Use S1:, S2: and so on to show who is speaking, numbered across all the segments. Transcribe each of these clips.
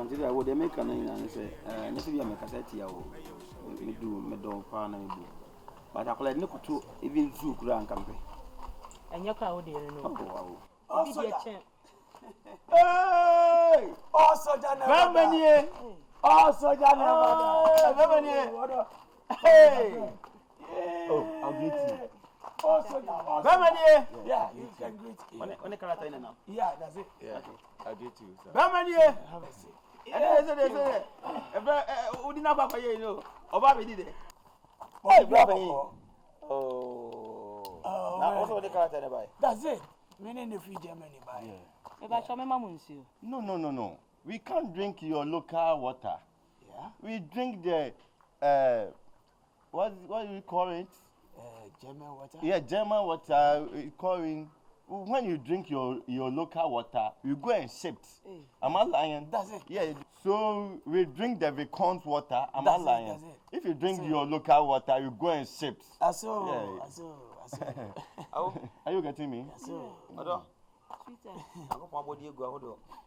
S1: Until I would make an and say, "Never be a cassette, me do, me don't pan and do." But I collect no to even zoo grand campaign.
S2: And your crowd, you know.
S3: Oh, so
S2: champ.
S1: Hey!
S3: Oh, so Jana. Oh, so Jana.
S1: Hey!
S4: Oh, I'll greet you.
S3: Oh, so Jana.
S1: Bamanie!
S3: Yeah, you can greet him.
S1: When the character in now?
S3: Yeah, that's it.
S4: Yeah, I'll greet you, sir.
S1: Bamanie!
S3: Have a seat.
S1: Yes, we did not have a year, no. Obama did it.
S3: Oh, bravo.
S1: Oh. Now, also the character in the
S3: That's it. Meaning the free Germany by.
S2: If I show my mum,
S4: No. We can't drink your local water.
S3: Yeah?
S4: We drink the, what do you call it?
S3: German water?
S4: Yeah, German water. We call it, when you drink your local water, you go and shift.
S3: Hey.
S4: Am I lying?
S3: That's it.
S4: Yeah. So we drink the Vicons water. Am I lying?
S3: That's it.
S4: If you drink your local water, you go and shift.
S3: I
S4: Yeah.
S3: saw.
S4: Are you getting me?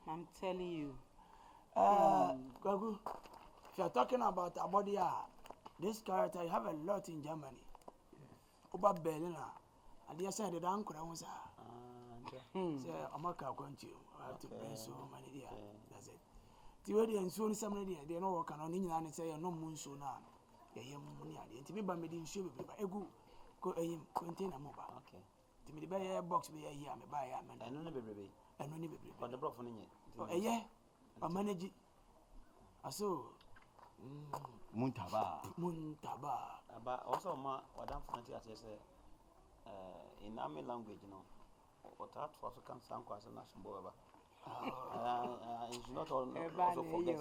S2: I'm telling you.
S3: Gagu, if you're talking about a body, this character, you have a lot in Germany. Over Berlin, and they said the uncle was America country. I have to pay so many years. That's it. The way they soon somebody, they know what can only say no moon so now. They hear money at the Tibiba made in show, but a good container mobile. Okay. To me, the buy a box be a year, me buy a man, and only baby, but the broth on it. A year, a manager. I saw
S4: Muntaba.
S1: But also, ma, what I'm fancy as I say, in army language, you know, what that was a concern as a national boy. It's not all also forget,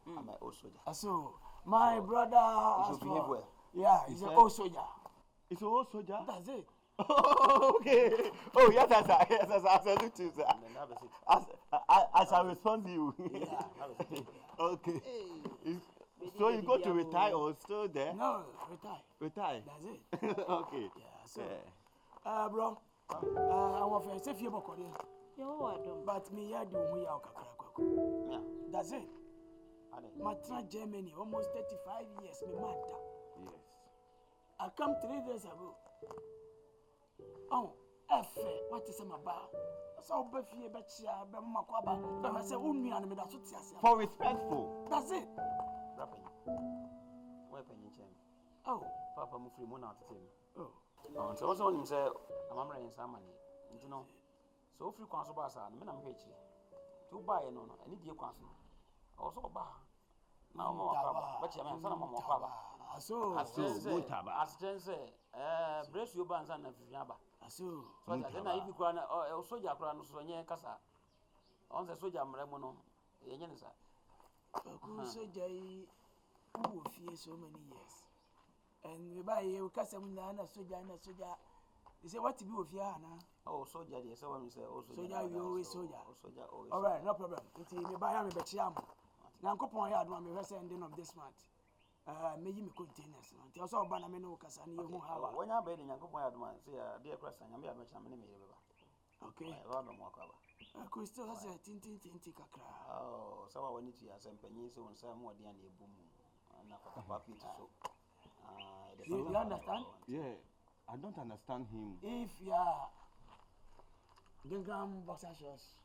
S1: I'm a old soldier.
S3: I saw my brother.
S1: You should behave well.
S3: Yeah, he's an old soldier.
S4: It's an old soldier?
S3: That's it.
S4: Oh, okay. Oh, yes, I salute you, sir. I shall respond to you.
S3: Yeah.
S4: Okay. So you go to retire or still there?
S3: No, retire.
S4: That's
S3: it.
S4: Okay.
S3: Yeah, so, bro, I want to say a few more. But me, I do we are.
S1: Yeah.
S3: That's it. Matra Germany, almost 35 years, me matter.
S4: Yes.
S3: I come 3 days ago. Oh, F, what is about? So, Buffy, Betcha, Bemakwaba, but I say, only animal that's what you
S4: For respectful.
S3: That's it.
S1: Weapon in chain.
S3: Oh,
S1: Papa Mufri Mona to him.
S3: Oh,
S1: so also him say, I'm in some money. You know, so free council bars are, I'm rich. To buy no, I need your council. Also, bah. Now, more, but you mean, some more.
S3: So,
S1: as Jen say, brace your bands and Yaba.
S3: So,
S1: then if you can also Jacran, so near Casa on the Soja Mremono, Yenza.
S3: So, Jay, who fear so many years. And we buy you Casamina, Soja. You say, what to do with Yana?
S1: Oh, Soja, yes, so when you say, oh,
S3: Soja, you always Soja. All right, no problem. It's me buy him a Betchiam. Now, Coupon had one ending of this month. May you containers. Until so Banamino Cassani, you won't have
S1: when I'm betting, I go my advance. Dear Preston, I'm a much many.
S3: Okay, I could still have a tintin cacra.
S1: Oh, someone needs to have some pennies on some more than a boom. And a puppy to soak.
S3: You understand?
S4: Yeah, I don't understand him.
S3: If you are Gingham boxer shorts,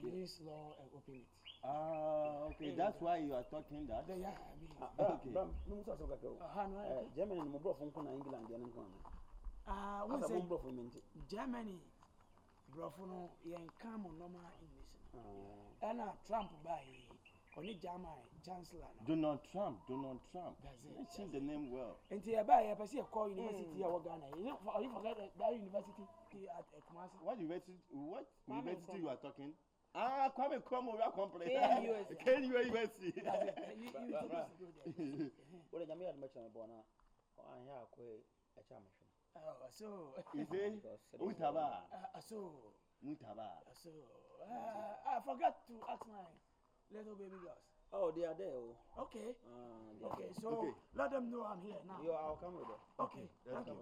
S3: release law and open it.
S4: Okay, that's why you are talking that.
S3: Yeah, I mean,
S4: okay.
S1: Germany, no from England,
S3: what's Germany, Brofono, Yan Camo, normal English. And Trump by only German Chancellor.
S4: Donald Trump.
S3: That's it.
S4: Mention the name well.
S3: And I buy a call university of Ghana. You forget that university at Kumasi.
S4: What university you are talking? Kwame we are complaining. KUSC.
S1: What did I mention about now? I have a champion.
S3: So,
S4: is it Muntaba?
S3: I forgot to ask my little baby girls.
S1: Oh, they are there.
S3: Okay. So let them know I'm here now.
S1: I'll come with them.
S3: Okay. Thank you.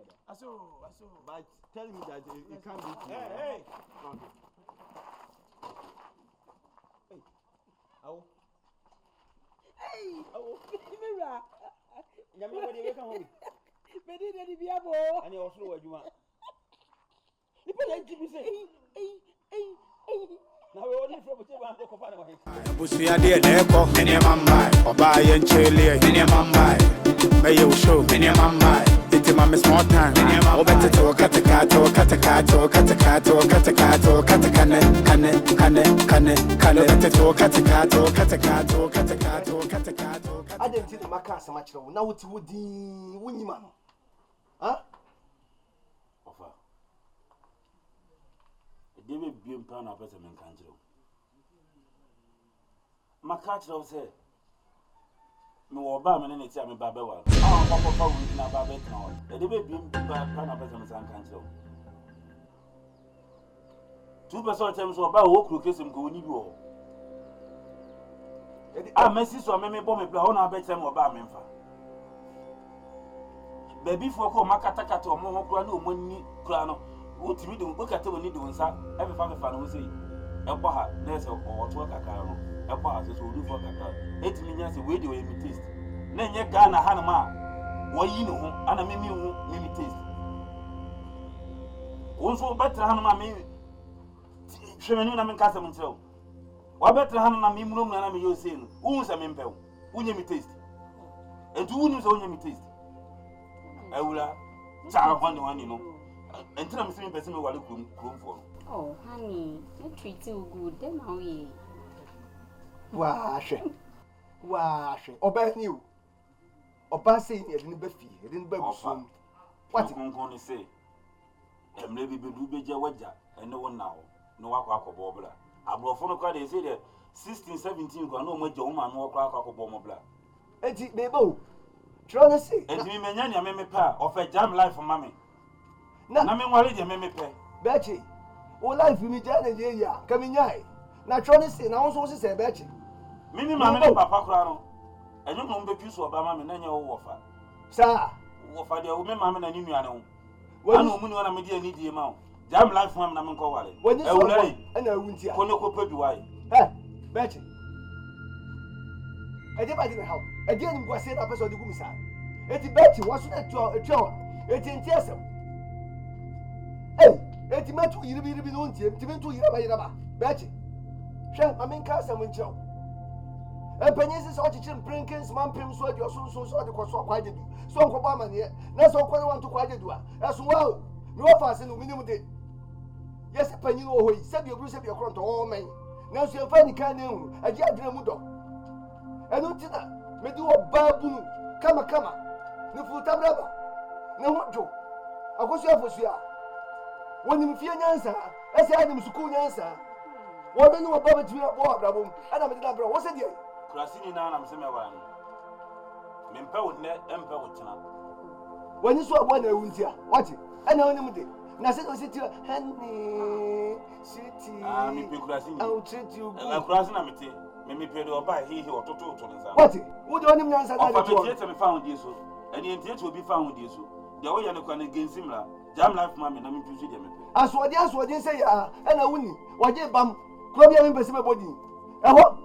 S4: But tell me that it can't be.
S1: Hey. Hey. Oh.
S2: Mira.
S1: Nyame ko de we kan ho.
S2: Me di de biabo.
S1: Ani o soro wadwuma.
S2: Ni pe la jibi se.
S1: Na we only from che ba ko fa na wa he.
S5: Busia de ko ene mamba oba ye nchele ene mamba me yo show ene mamba ite ma me small time o better to kata
S4: Adenti na maka asama kire wo na wuti wodi wunyima no ha
S6: ofa edebe biem pa na pese men kan kire wo maka kire wo se me wo ba me ne ti ame ba be wa papa fa wo na ba be tna wo edebe biem pa na pese men kan kire wo tu be so tem so ba wo kru kesem ko ni bi wo Messi so me bo me play ho na be kire mo ba me mfa baby for ko makata omo ho kura na omo ni kura no wotimi de wokata woni de wonsa e fa no sei e bo ha na se oto kakara no e bo ha so odu for kakara etimi nya se we de we mi taste na nye Ghana ha na ma wo yi no ho ana me mi taste wonso betra ha no ma me hwemani na me kasa mo ntrew wa betra ha no na me mu no na me yo sei no wo se me mpew wo nye mi taste edu wonu se wo nye mi taste Awula, cha wani no. Entina me semi person me wale krom for.
S7: Oh, honey, you treat you good. Then how we?
S4: wa hwe oba ni o oba sei ni edin ba fi edin ba busum
S6: What kon ni say? Emre bi bedu beje waja ene won na ho. No wakọ akọbọ bla. Abrofo no kwa dey say the 16 17 kwa no mo je wo ma no wakọ akọbọ mo bla.
S4: enti bebo tro na sei
S6: Enti mi menya nya me pa ofa jam life mama. Na me nwale je me pe.
S4: bechi o life mi ja na ye ya ka mi nyai na tro na sei na won so se bechi
S6: Mimi mama ne papa kura no. Enyo no mbe pisu oba mama na nya wo wofa.
S4: sa
S6: Wofa de wo me mama na ni nuane wo.
S4: Wani-
S6: Ana omu ni wana me die ni die ma wo. Jam life mama na me nko wale.
S4: woni so
S6: Ewulari.
S4: ana wuntia
S6: Kono ko pedu wai.
S4: bechi eje ba di na how eje ni gwa sei na person di gumisa enti bechi waso na twa enti asem enti matu yiribi no ntie enti mentu yiraba bechi hwe maminka asem ncheo Penyensi so chichim prinkins man prim so adi so de kwaso kwaje du so nkoba amane na so kwone wanto kwaje du a eso wow no ofase no minimum de yes panyin wo hoyi se bi obru se bi ekronto o men na so efa ni kan na hu agi adina mu do enu tina me di oba bunu kama ni futa braba ne hojo akoso afosu a woni mfie nyansa ese adim suku nyansa wo be ni oba betimi abo abrabom ana me di na bra wo se die
S6: Kurasini na na mseme wa no. Mempa wo ne empa wo tena.
S4: wani so abo na ewuntia wati ana woni mu de na se o siti hani siti
S6: Mi pe kurasini.
S4: au treat you
S6: Na
S4: good
S6: kurasini na mete. Me pe de oba hihi ototo to nza.
S4: wati wo de woni mu nyansa na
S6: Ofa
S4: de to
S6: me tie me fa ho die so. Eni entie to obi fa ho die so. De wo ya ne kwa ne gensimla. Jam life mama na me pisu de me pe.
S4: asodi se ya ana wuni waje bam kro bia me pese me body eho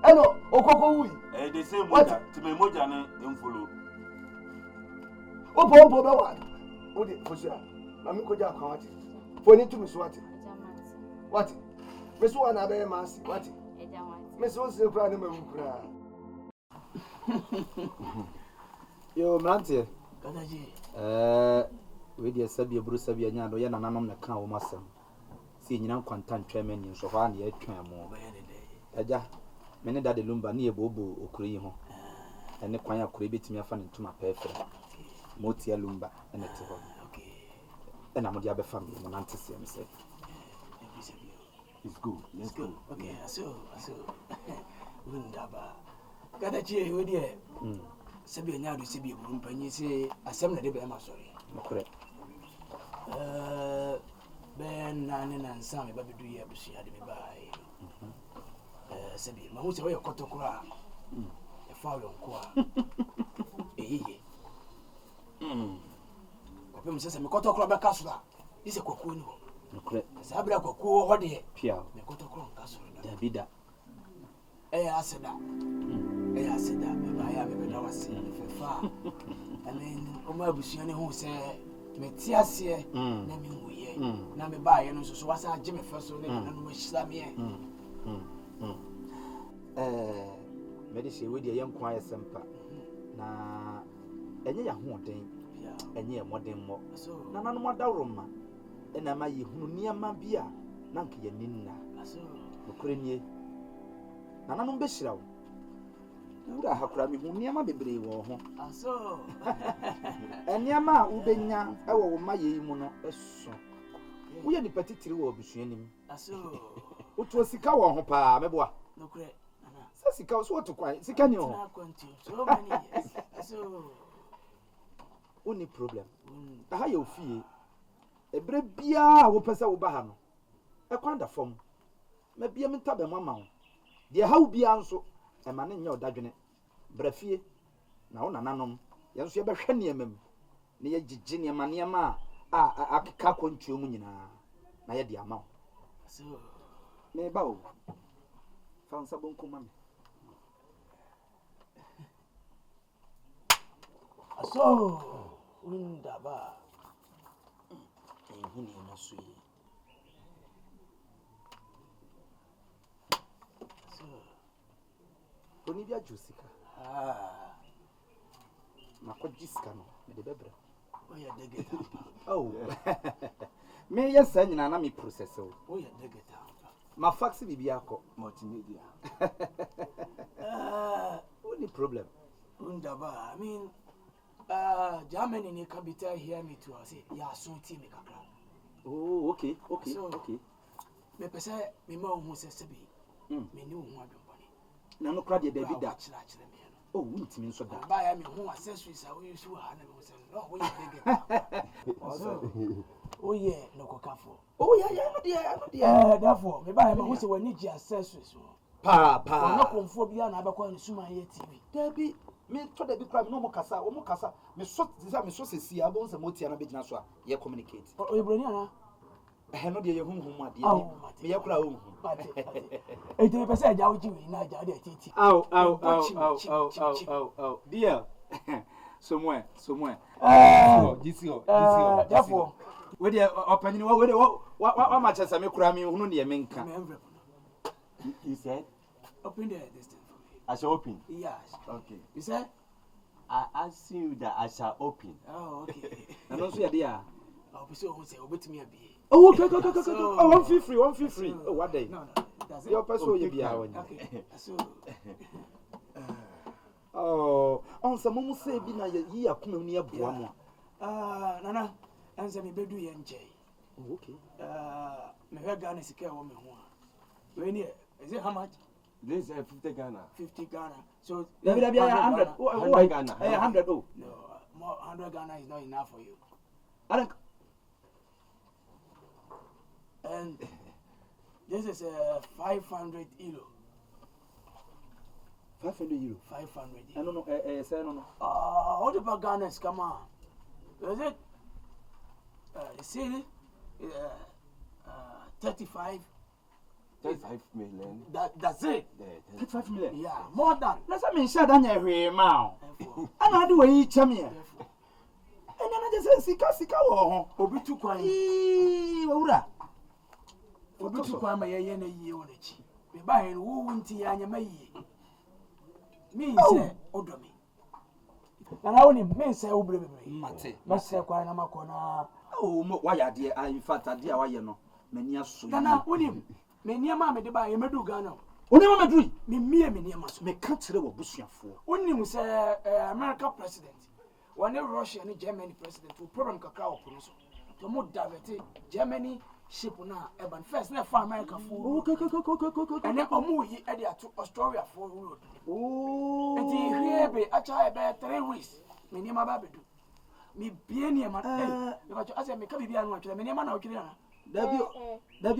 S4: eno okoko wi
S6: They say moja, ti me moja ne emfolo.
S4: o pompo be wa o de fosia na me koja kwa wati foni tu mi so wati wati me so na be mansi wati me so se kra na me kra
S1: Yo mante.
S3: Kadaji.
S1: We dey sabi eburu sabi anya do ye nananom na kan wo masem. Si nyina kwanta ntwema ni so fa na ye twan mo. Eja me ne dade lumba na ye bobo okure yi ho. Ene kwan akure betimi afa ne ntuma pefe. Motia lumba ene te ho.
S3: Okay.
S1: Ena mo dia be fam mo nante se me say.
S6: It's good.
S3: Let's go. Okay, so. Wundaba. Kadaji we dey. Sabi anya do sabi eburu mpanyi se asem na de be ma sorry.
S1: Okure.
S3: Ben nane na nsa me ba bedu ye abusu ade me bai. Sabi ma hu se we kotokura. E fa yo nko a. Eyiye. Opem se me kotokura be kasura. Ise kwakuo ni ho.
S1: Okure.
S3: Sa abira kwakuo ho de.
S1: Pia.
S3: Me kotokura nkasura.
S1: Davida.
S3: Aseda. I said that, I have a better was far. I mean, Oma Busiani who said, Metias here, naming we, Nami by, and so was our Jimmy first, and which Slammy.
S8: Medicine with your young choir semper. Na any young haunting, and ye more than more. So, none more down, and am I who near my beer, Nanky and Nina. So, Ukraine. Nana no beshraw. Ura hakura mi hu niam bebre wo ho.
S3: Aso.
S8: Eniama ubenya ewo ma ye mu no eso. Wo ye ni patitiri wo obusuanim.
S3: Aso.
S8: Otu sika wo ho pa meboa.
S3: Nokure. Nana.
S8: Sa sika so to kwan. Sika ni ho.
S3: Na kwanti. So many years. Aso.
S8: Oni problem. Aha ye ofie. Ebre bia wo pese wo ba ha no. E kwanda fom. Ma bia mi tabe mama wo. De hawo bia nso e ma ne nya odadwene brafie na wo nananom ye nso ye behwe ne emam ne ye gigye ne ma ne ma a akeka kwantuo mu nyina na ye de ama wo
S3: so
S8: me ba wo fa nsa bonko ma me
S3: aso undaba
S8: ehuni na so yi Oni bia Josika. Mako jiska no, me de bebre.
S3: Oya degeta.
S8: Oh. Me yes nyina na me process o.
S3: Oya degeta.
S8: Ma fax bibia ko
S3: Multimedia.
S8: Only problem.
S3: Undaba. I mean, Germany ni kabita hear me too. I say, ya so team me kakra.
S8: Oh, okay.
S3: So,
S8: Okay.
S3: Me pese me ma hu se sebi. Me ni hu adwo.
S8: Na no kra de David da. Oh, we timi nso da.
S3: Buy me who accessories are we use ha na me say no we dey Oh yeah, no kokafo.
S8: Oh yeah, no there.
S3: Therefore, me buy me who say we need accessories.
S8: Pa.
S3: No konfo bia na abakwa ni suma ye TV.
S8: Dabi, me to da bi kra me no mo kasa, me so sesi abon se motia na be gina so a ye communicate.
S3: O Ibrani ana?
S8: No de ye hunhum ade. Me ye kra hunhum.
S3: E te pese aja wo jiwi na aja de titi.
S8: Au. Dear. Somewhere. GCO.
S3: Therefore,
S8: we dey open you we dey what match as me kura me hunu ne me nka.
S2: You said
S3: open this thing for me.
S2: I shall open.
S3: Yes.
S2: Okay.
S3: You said
S2: I asked you that I shall open.
S3: Oh, okay.
S8: And also ya there.
S3: I'll be so who say obetimi abi.
S8: Oh, okay. Oh, one feel free. Oh, what day?
S3: No. That's it.
S8: Your person you be awon.
S3: Okay. So
S8: on some mumu say bi na yi akoma ni aboa mo.
S3: Nana, answer me bedu ye nche.
S8: Oh, okay.
S3: Me we Ghana sika wo me ho. We ni is it how much?
S2: This is 50 Ghana.
S3: 50 Ghana. So
S8: Maybe 100.
S2: 100 Ghana.
S8: 100. Oh.
S3: No, more 100 Ghana is not enough for you.
S8: I think.
S3: And this is 500 euro.
S8: 500 euro.
S3: 500.
S8: I don't know. Say no.
S3: What about Ghana? Come on. Is it? See, 35.
S2: 35 million.
S3: That's it.
S8: 35 million.
S3: Yeah, more than.
S8: Let's me share that here ma. And do we each me. And then I just say sika wo.
S3: Obi tu kwan.
S8: Wura.
S3: Obi tu kwan ma ye na yie won achi. Me ba he wo wunti ya nya mayi. Me say odo me. Na na woni me say wo bre bre.
S8: Mate.
S3: Ma say kwan na makona.
S8: Oh, why ya de in fact ade a why no. Mani aso.
S3: Na na woni me niam me de ba ye medu Ghana.
S8: Oni ma medui.
S3: Me mie me niam so.
S8: Me ka kire wo busuafo.
S3: Woni mu say America president. One Russia and Germany president who problem kakra open so. To mo divert Germany ship na urban first na for America for.
S8: Okay.
S3: And then omo yi e dey to Australia for road.
S8: Oh.
S3: And here be acha be 3 weeks. Me niam ba bedu. Me bie niam because I say me ka bibia no atwere me niam na otwere na. Dabi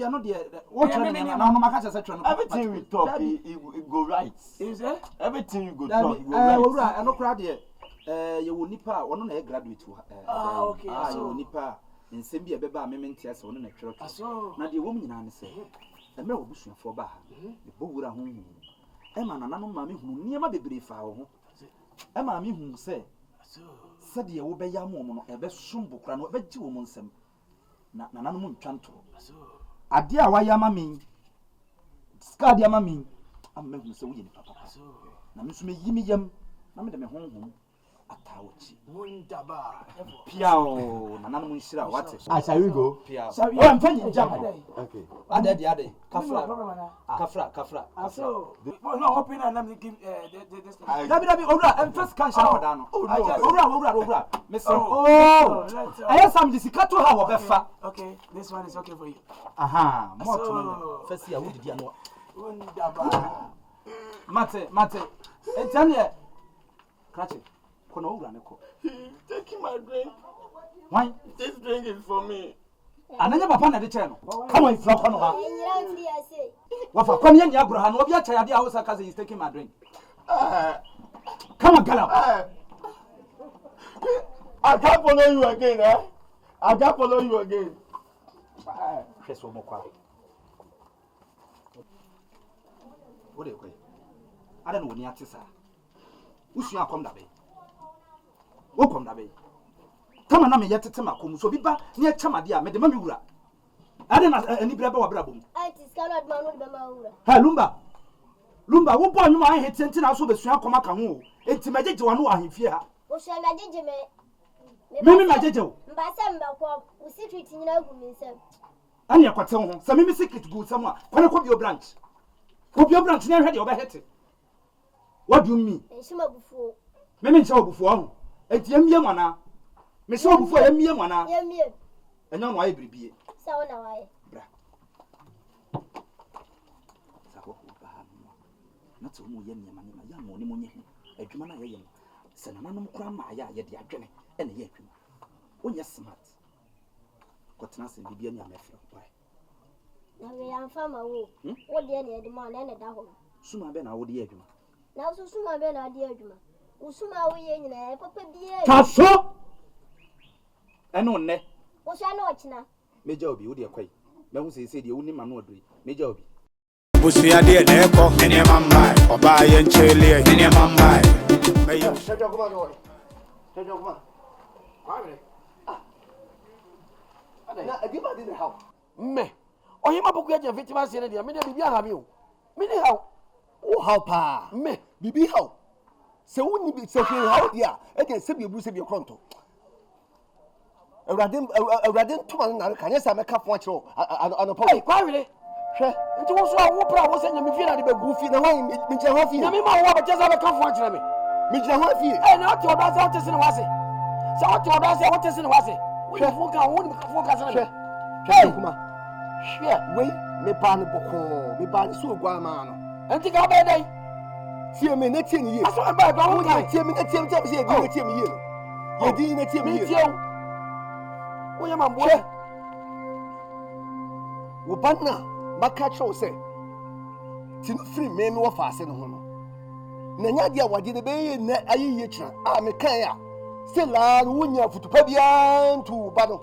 S3: I know the what
S8: na no maka say twa no.
S2: Everything we talk it go right.
S3: Is it?
S2: Everything you go talk it go right.
S8: Owura eno kra de ye wo nipa wono na e graduate wo.
S3: Okay.
S8: Ye wo nipa nsem bi e beba mementi ase wono na twere.
S3: So
S8: Na de wo mu nyina ne se. Emre wo busuafo ba ha. De bo wura honhum. Emma nananom ma me hunu niema bebre fa ho. Emma me hunu se sɛdeɛ wobɛyɛ mo no ɛbɛsom bokra no ɛbɛgye wo mo nsɛm na nananom ntwa nto adeɛ a wayɛ ama me ska de ama me amma hunu sɛ woyɛ ni papa na me so meyi me yam na me de me honhom atawochi
S3: wundaba
S8: piao nananom nhyira wate
S2: Shall we go?
S8: piao
S3: shall we
S8: mfa nyi jam
S2: Okay.
S8: ade kafra
S3: so no open and let me give this
S8: dabi owura first can share for no owura mr I am the sikato ha wo befa
S3: okay this one is okay for you
S8: aha more to first year wo didi ano
S3: wundaba
S8: mate entane krache kono owura ne ko
S2: Taking my drink.
S8: why
S2: This drink is for me.
S8: ananya papa na de che no come on fla kono ha
S7: Enyira mfiri ase.
S8: wafa kwani ya agro ha no obi acha yade a wo saka say he's taking my drink come on gala
S2: I can't follow you again, eh? I can't follow you again.
S8: Sheso mo kwa wo de ko ada no woni ate sa usu akom da be wo kom da be kama na me yetete makom so bi ba ne chamade a me de ma me wura ada na ani bra ba wa bra bom
S7: Auntie Scarlett man no be ma wura.
S8: ha lumba wo bo anwum a hete na so besua akoma ka ho enti magege wa no ahemfie ha
S7: Wo hwe me agege me.
S8: me magege wo
S7: Mbasa mbakwa, wo secret nyina gu mi nsam.
S8: ani akwate ho sa me secret gu sam a kwane ko bio branch ne hwe de obehete what do you mean
S7: Enshima bufuo.
S8: me nche obufuo ho enti amie mwana me se obufuo amie mwana
S7: Yemie.
S8: enya no aye bribie
S7: Sa wona wae.
S8: bra sa ho ba no na to mo ye niema ya mo ne mo nye adwuma na ye no se nananom kura ma ya ye de adwene ene ye adwuma onye smart kotena se bibia nya mefra pai
S7: Na we amfa ma wo. Wo de ne de ma na ne da ho.
S8: suma be na wo de ye adwuma
S7: Na so suma be na de adwuma. Wo suma wo ye nyina papa bia.
S8: kaso eno ne
S7: Wo sha na ochina.
S8: meja obi wo de kwai me hu se de woni ma no odori meja obi
S5: Busia de neko, ene mamba, oba yen chele, ene mamba. Meyo.
S4: Shejo kuma no. Shejo kuma.
S3: kwabere
S4: Na adi ba di the how.
S3: me oyima boku ya jefitima se ne dia me de bibia ha me o me ni how
S4: Oh how pa.
S3: me
S4: Bibi how. Se woni bi se hwe how dia, e de se bi ebu se bi kronto. Awurade ntoma na ka nya sa meka fo akiro anopo.
S3: hey kwabere
S4: Hwe.
S3: nti wo so a wo pra wo se nyame fi na de begu
S4: Fi na ho mi je ho fi.
S3: nyame ma wo ba jeza be kan fo akira me
S4: Mi je ho fi.
S3: hey na ati oda se o tese ne wase sa ati oda se o tese ne wase wo ni fo ka wo ni fo ka se ne
S4: Hwe kuma.
S3: hwe
S4: Wei me ba ne boko, me ba ne so ogwa ma no.
S3: enti ka ba dai
S4: Tie me na tie ni ye.
S3: aso ba ba wo
S4: Wo
S3: kai
S4: tie me na tie me tie me se ye di na tie me ye no. Ye di na tie me
S3: me
S4: ye.
S3: tie wo ya ma mbo
S4: Hwe. Wo ba na maka cho se. Ti no free me me wo fa ase no ho no. Na nya dia wade de be ye na ayi ye kira. A me kan ya. Se la no wonya futupa bia ntu ba no.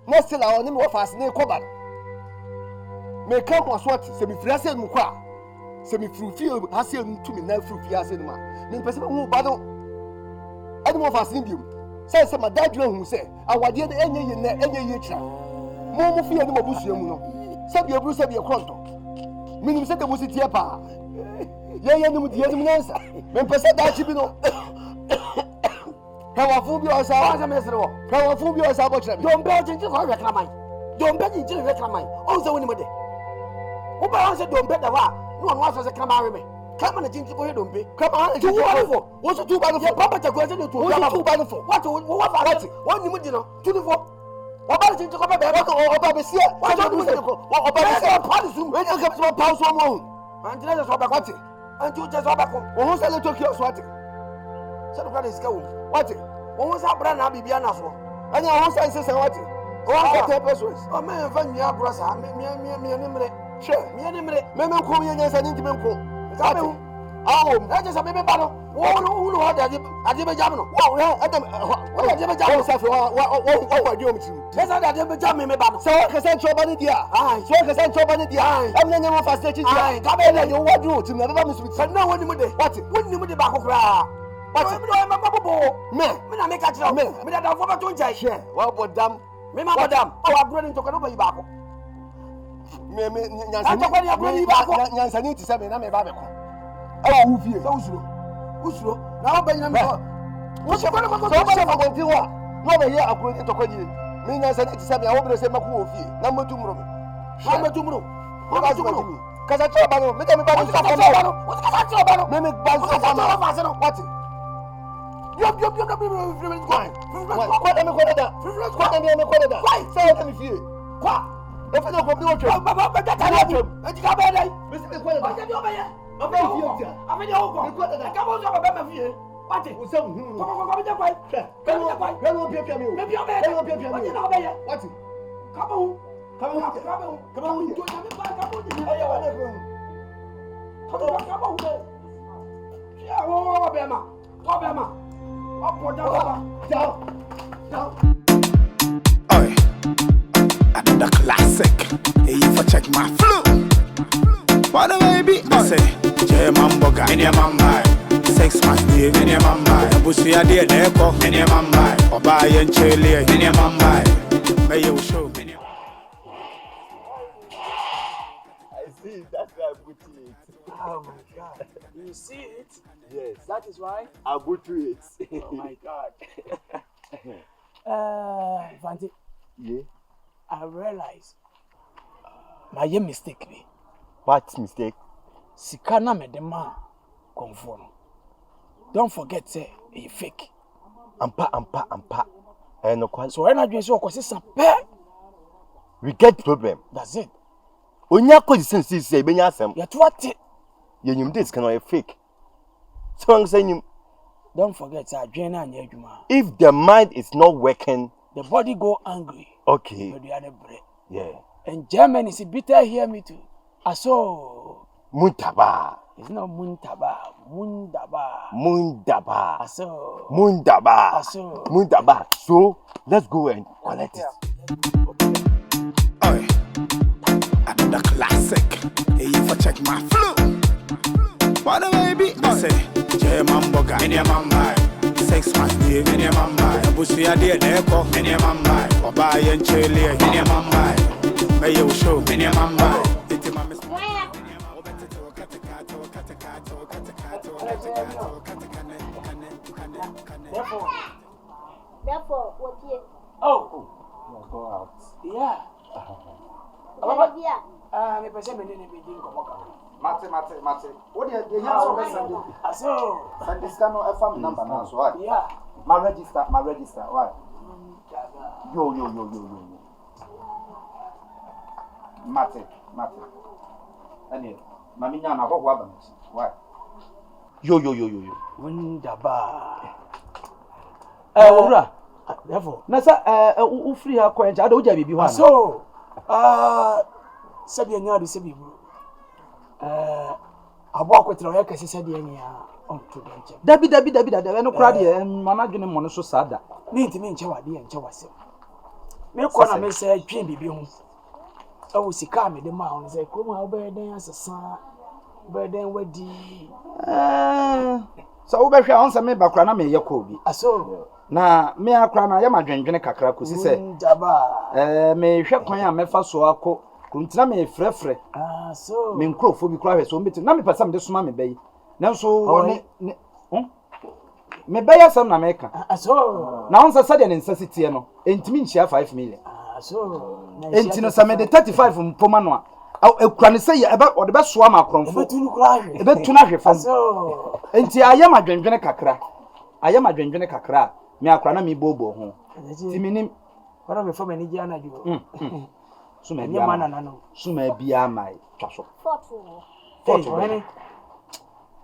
S4: Na se la oni me wo fa ase ne ko ba. Me kan mo so se me free ase mu kwa. Se me free fie ase ntu me na free fie ase no ma. Me pese me hu ba no. Ade mo fa ase biom. Se ma dadwe hu se awade de enye ye na enye ye kira. Mo fie ni mo busua mu no. Se bi ebru se bi ekronto. Minim se de mo sitie pa. Ye nim die nim nansa. Me pese da chi bi no. Kawafo bi osa
S3: wa se me sere wo
S4: kawafo bi osa bo kire.
S3: dombe o jinji ko hwe kraman dombe jinji hwe kraman o se woni mo de wo ba won se dombe da wa no no aso se kraman we me kama na jinji ko hwe dombe
S4: Kama
S3: tu wo ba fo
S4: wo so tu ba no
S3: ye
S4: fo.
S3: papa ta ko se no tu
S4: Wo
S3: ba
S4: so tu ba no fo.
S3: what wo wa fa
S4: What?
S3: won ni mo di no tu ni fo wo ba jinji ko be be
S4: Oba be sie.
S3: What do you
S4: ko? Oba be
S3: Yes,
S4: sie.
S3: I'm proud of you.
S4: We dey come to pound so mo.
S3: anti na so ba ko anti o je so ba ko
S4: Wo ho se le Tokyo so ate.
S3: se no kwade sika wo
S4: What?
S3: wo ho sa bra na bibia na so
S4: Anya ho se se what? O wa ka pesos.
S3: o me fa nwia bro sa me ni mre
S4: She.
S3: me ni mre
S4: Me ko ye nyansa ni ntime nko.
S3: ka me hu
S4: Oh, I just a baby battle. Who I did a jam. What I did a jam myself. What you do? Yes, I did a jam me battle. So I can send your money, dear. So I can send your money, dear. I'm the name of a station. Come in and you want to never miss with. So no one you would. What? When you would the back of what's it? I'm a bubble. Me, I make a job. Me, I don't want to share. Well, but damn, me, madam. Oh, I'm running to go by back. Me, Nyansani to say me na me ba be ko. Oh, who fie? Usuro. Na ba nyina me so. Wo se ko ko so ko ti wa. No be here akuro to kwani. Me Nyansani to say me a wo be say mako wo fie. Na matu muro me. Na matu muro. Wo ba muro. Kasa cho ba no. Me me ba so ko no. Wo kasa cho ba no. Me ba so ko no. Fa se no. What? Yo. What am I going to do? What am I going to do? Why? Say it to me fie. What? If you don't go, you will. But that's a lot. And you got better. Mr. McQuarrie, what are you over here? I'm going to I'm in your home. Come on, I'm here. What is it? Come on, come on. Maybe you're better. What? Come on.
S5: Oi, another classic. Hey, if I check my flow. What a baby. I say, J Boga, in your mama. 6 months, in your mama. Bussy, I did echo, in your mama. Or buy and chili, in your mama. May you show me.
S2: I see, that's why I put it.
S3: Oh my God. You see it?
S2: Yes.
S3: That is why?
S2: I put it.
S3: Oh my God. Vanti.
S2: Yeah.
S3: I realize my mistake me.
S2: What mistake?
S3: Sikana medema conform. Don't forget say a fake.
S2: Ampa. No quite.
S3: So when I do so cause it's a pair.
S2: We get problem.
S3: That's it.
S2: Onya ko sense say be nya asem.
S3: You what it?
S2: Yenyum this can a fake. So I'm saying
S3: don't forget say adwena anya adwuma.
S2: If the mind is not working,
S3: the body go angry.
S2: Okay.
S3: But the other bread.
S2: Yeah.
S3: And German is bitter hear me too. Aso
S2: Muntaba.
S3: It's not Muntaba. Mundaba. Aso
S2: Mundaba.
S3: Aso
S2: Mundaba. So let's go and collect it.
S5: Oi, another classic. Hey, if I check my flow. What a baby. I say, J Boga, in your mama. 6 months, in your mama. Bussy, I did echo, in your mama. Or buy and chili, in your mama. May you show, in your mama. It's my miss.
S7: Therefore, what you?
S3: Oh,
S2: Go out.
S3: yeah. Me person me dey be din komoka.
S8: Mate. What the here so be Sunday?
S3: Aso.
S8: Sunday scan no FM number now so why?
S3: Yeah.
S8: My register, why? Yo. Mate. Ani, mami nya na kwakwa ba mchi. Why? Yo.
S3: Wunderbar.
S8: Owura.
S3: Therefore.
S8: Na sa u free ha kwa nja ada uja bibi ho ana.
S3: So, sabi anya do sabi bro. Abo akwetro ya kase sabi anya on to benche.
S8: Dabi no kra de mana dwene mo no so sada.
S3: Me ntimi nche wade nche wase. Me ko na me say twin bibi ho. Awu sika me de ma ho say ko ma obeden asesa. Obeden wadi.
S8: So wo behwe on se me bakra na me ye ko bi.
S3: Aso.
S8: Na me akra na ya madwenwene kakra ko si se. Me hwe kwan a me fa so akọ kuntina me frefre.
S3: So
S8: me nkrofo bi kra hwe so mbeti na me pesa me de soma me bayi. Nanso woni me baya sam na meka.
S3: So
S8: na on sa de ne nsasitie no entimi nchia 5 million.
S3: So
S8: entino sa me de 35 mpoma no a ekura ne se ye ebe ode be so ama akronfo. Ebe tu na hwe fam.
S3: So
S8: enti ayamadwenwene kakra. Me akra na me bobo ho. Ti minim
S3: wara me fam ani gia na ju.
S8: Suma
S3: bia mana na no.
S8: Suma bia mai twaso.
S7: Foto.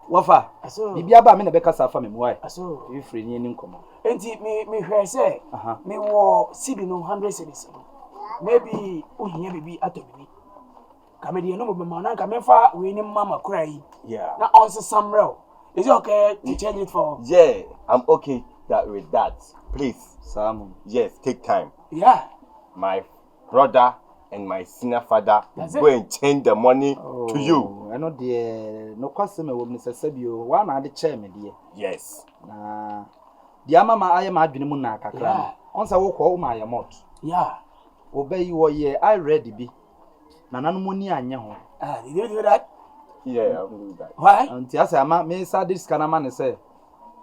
S8: Wafa.
S3: Aso.
S8: Bibia ba me na be kasa fa me why.
S3: Aso.
S8: You free ni nkomo.
S3: Enti me hwe se me wo sibi no 100 cedis. Maybe ohia bibi atobi. Comedy no mama Kamefa winning mama cry.
S9: Yeah.
S3: Now also some real. Is it okay to change it for?
S9: Yeah, I'm okay with that. Please,
S8: Sam.
S9: yes, take time.
S3: Yeah.
S9: My brother and my senior father go and change the money to you.
S8: I know the no customer will Mr. Sebio. One are the chairman, dear.
S9: Yes.
S8: Nah. The mama I am adwene mu na kakra. Once I walk home my amount.
S3: Yeah.
S8: Obey you ye I ready be. Na nanu money anya ho.
S3: Did you do that?
S9: Yeah, I'll do that.
S3: Why?
S8: Unti asa ama me sa this kana man say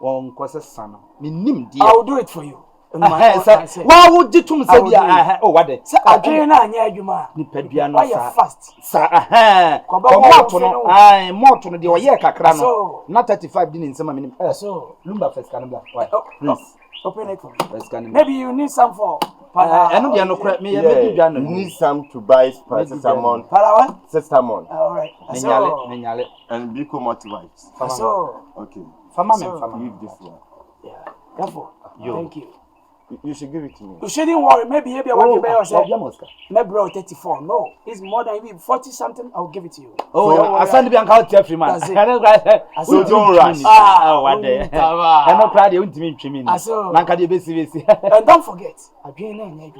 S8: won kwese sana. Me nim dia.
S3: I'll do it for you.
S8: Why would you tum say dia oh what dey?
S3: Say adwene na anya adwuma.
S8: Ni padua no
S3: Why you fast?
S8: Sa moto no moto no de oye kakra no. Na 35 din nsema me nim.
S3: So
S8: Lumba first kana bla. Why? Please.
S3: Open it for me.
S8: First kana.
S3: Maybe you need some for
S8: eno dia no kra me
S9: You need some to buy paracetamol. Paracetamol.
S3: All right.
S9: Menyale. And Biko multivites.
S3: So
S9: okay.
S8: Fama
S9: leave this one.
S3: Yeah. Therefore, thank you.
S9: You should give it to me.
S3: You shouldn't worry. Maybe what you better say. Maybe 34. No, it's more than even 40 something. I'll give it to you.
S8: Oh, I send the bank Jeffrey man.
S9: So don't rush.
S8: One day. I'm not proud you won't mean to me. And
S3: don't forget, I've been in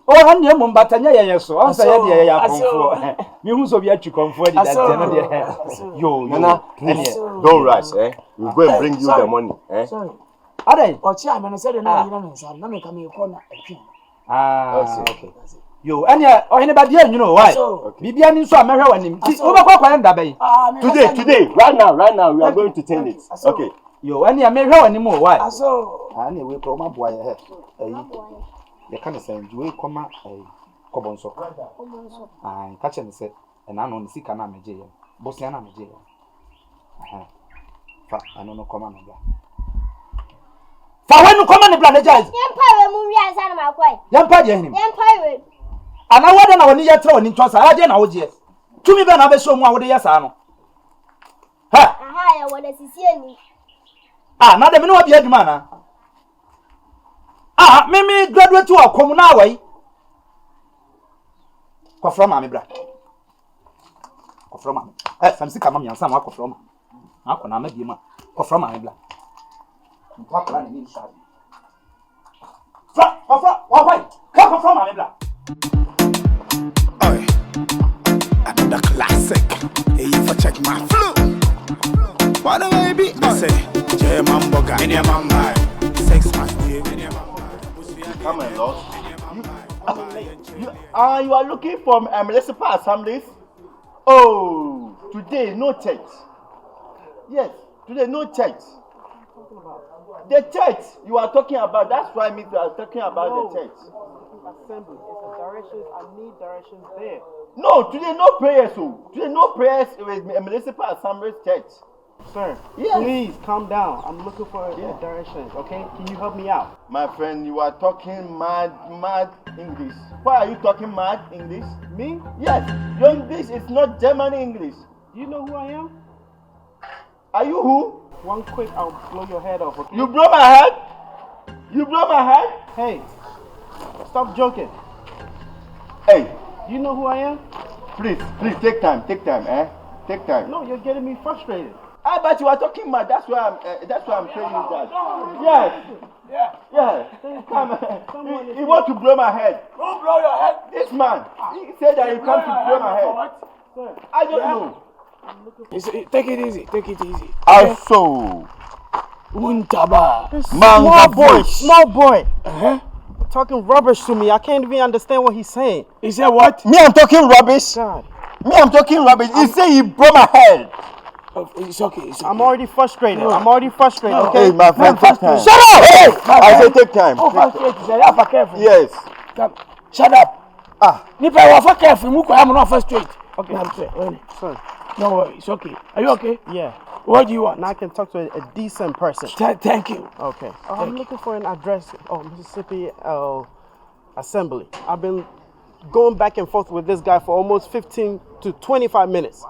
S8: oh, I'm your mum, but I know so. I'm saying, you who so be at you comfort. Yo,
S9: don't rush, eh? We'll go and bring you the money, eh?
S3: Sorry.
S8: Are they?
S3: Or chairman said, no, you me come here corner.
S8: Okay. Yo, and yeah, or anybody, you know why? Bibian so America when him.
S9: Today, right now, we are going to tell it. Okay.
S8: Yo, and yeah, America anymore. Why?
S3: So,
S8: anyway, from my boy, you can't send you come a cobonso. I catch and say, and I know the sick and I'm a jail. Bosiana, I'm a jail. I don't know, come on. For when you come on the planet, Empire, and I wasn't our near throwing in trust. I didn't know yet. To me, then I will show more with the yes. I
S7: want to see me.
S8: Not the minute of the man. Mimi graduate to a communal way. Go from my bra. Go from my. Some sick among some walk from. How can I make you? Go from my bra. What planning inside? Come from my bra.
S5: Oi, another classic. Hey, if I check my flow. What a baby. I say, J-Man Boga. In your mama. 6 months.
S9: Come on, Lord. You are looking for municipal assemblies? Oh, today no church. Yes, today no church. The church you are talking about, that's why you are talking about the church.
S2: Assembly, it's a directions. I need directions there.
S9: No, today no prayers. So today no prayers with municipal assemblies church.
S2: Sir, please calm down. I'm looking for directions, okay? Can you help me out?
S9: My friend, you are talking mad English. Why are you talking mad English?
S2: Me?
S9: Yes, your English is not German English.
S2: Do you know who I am?
S9: Are you who?
S2: One quick, I'll blow your head off, okay?
S9: You blow my head? You blow my head?
S2: Hey, stop joking.
S9: Hey.
S2: Do you know who I am?
S9: Please, take time, eh? Take time.
S2: No, you're getting me frustrated.
S9: But you are talking mad. That's why I'm saying that. Yes. Come. He want to blow my head.
S3: Don't blow your head.
S9: This man. He said that he come to blow my head.
S2: Sir,
S9: I don't know.
S3: Take it easy.
S9: Also.
S3: Untaba.
S2: Small boy. Talking rubbish to me. I can't even understand what he's saying.
S3: He said what?
S9: Me, I'm talking rubbish.
S2: God.
S9: Me, I'm talking rubbish. He said he blew my head.
S3: It's okay.
S2: I'm already frustrated. Okay?
S9: Hey, my friend, take time.
S3: Shut up!
S9: Hey! I say take time.
S3: Oh, frustrated. You have to be careful.
S9: Yes.
S3: Come. Shut up. Nipa, you have to be careful. I'm not frustrated.
S2: Okay. Sorry.
S3: No worry. It's okay. Are you okay?
S2: Yeah.
S3: What do you want?
S2: Now I can talk to a decent person.
S3: Thank you.
S2: Okay. I'm looking for an address of Mississippi Assembly. I've been going back and forth with this guy for almost 15 to 25 minutes.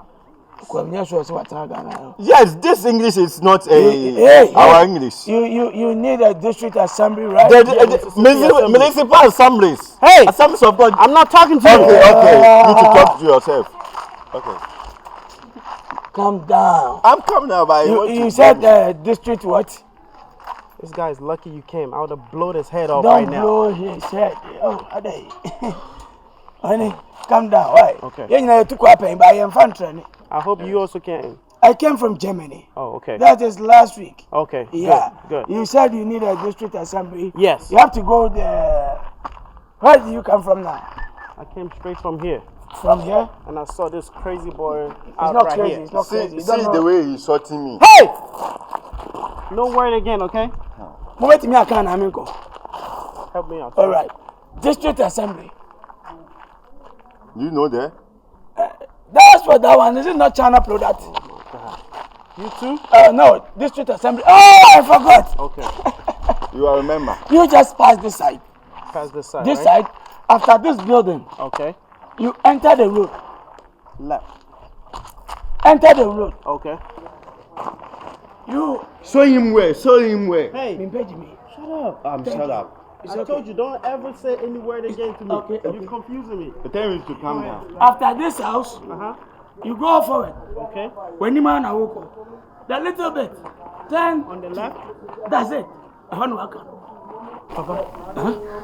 S9: Yes, this English is not our English.
S3: You need a district assembly, right?
S9: Municipal assemblies.
S2: Hey!
S9: Assemblies of God.
S2: I'm not talking to you.
S9: Okay. You to talk to yourself. Okay.
S3: Calm down.
S9: I'm coming now, but
S3: You said district what?
S2: This guy's lucky you came. I would have blown his head off
S3: Don't
S2: right now.
S3: blow his head. Oh, Ade. Honey, calm down. Why?
S2: Okay.
S3: You took up by infantry.
S2: I hope you also came.
S3: I came from Germany.
S2: Oh, okay.
S3: That is last week.
S2: Okay.
S3: Yeah.
S2: Good.
S3: You said you need a district assembly.
S2: Yes.
S3: You have to go there. Where do you come from now?
S2: I came straight from here.
S3: From here?
S2: And I saw this crazy boy
S3: It's
S2: out
S3: not
S2: right
S3: crazy.
S2: here.
S3: It's not crazy.
S9: See the way he's sorting me.
S2: Hey! No word again, okay?
S3: Moment me I can Aminko.
S2: Help me out.
S3: All right. District assembly.
S9: You know that?
S3: That's for that one. Is it not China product?
S2: You too?
S3: No. District assembly. Oh, I forgot.
S2: Okay.
S9: You will remember.
S3: You just pass this side.
S2: Pass this side.
S3: This
S2: right?
S3: side. After this building,
S2: Okay.
S3: you enter the road.
S2: Left.
S3: Enter the road.
S2: Okay.
S3: You.
S9: Show him where. Show him where.
S2: Hey,
S3: Impede me.
S2: shut up.
S9: Shut up.
S2: I told you don't ever say any word again to me.
S3: Okay,
S2: You're confusing me.
S9: Tell him to calm down.
S3: After this house, you go forward.
S2: Okay.
S3: When you man awoko, the little bit, then
S2: On the left.
S3: that's it. I want to work.
S2: Papa.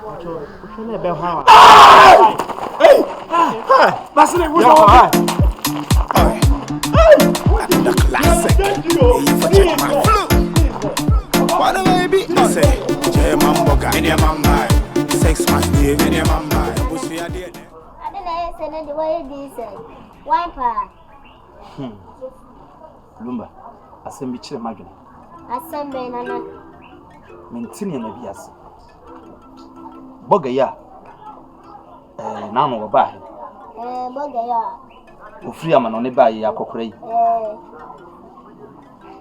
S2: What's your name? Belhawa.
S3: Hey! Basile, what's
S5: The classic. You for check my flow. What a baby. I say, Boga. In your mama. 6 months, in your mama. What's your idea?
S7: I didn't say the way this one pa.
S8: Lumba, asɛm bi kyerɛ m'adwene.
S7: Assembly nana.
S8: Mente nneɛma bi ase. Boga yi a n'ano wɔbaa he.
S7: Boga ya.
S8: Ofiri ama no ne baa yi akɔkora yi.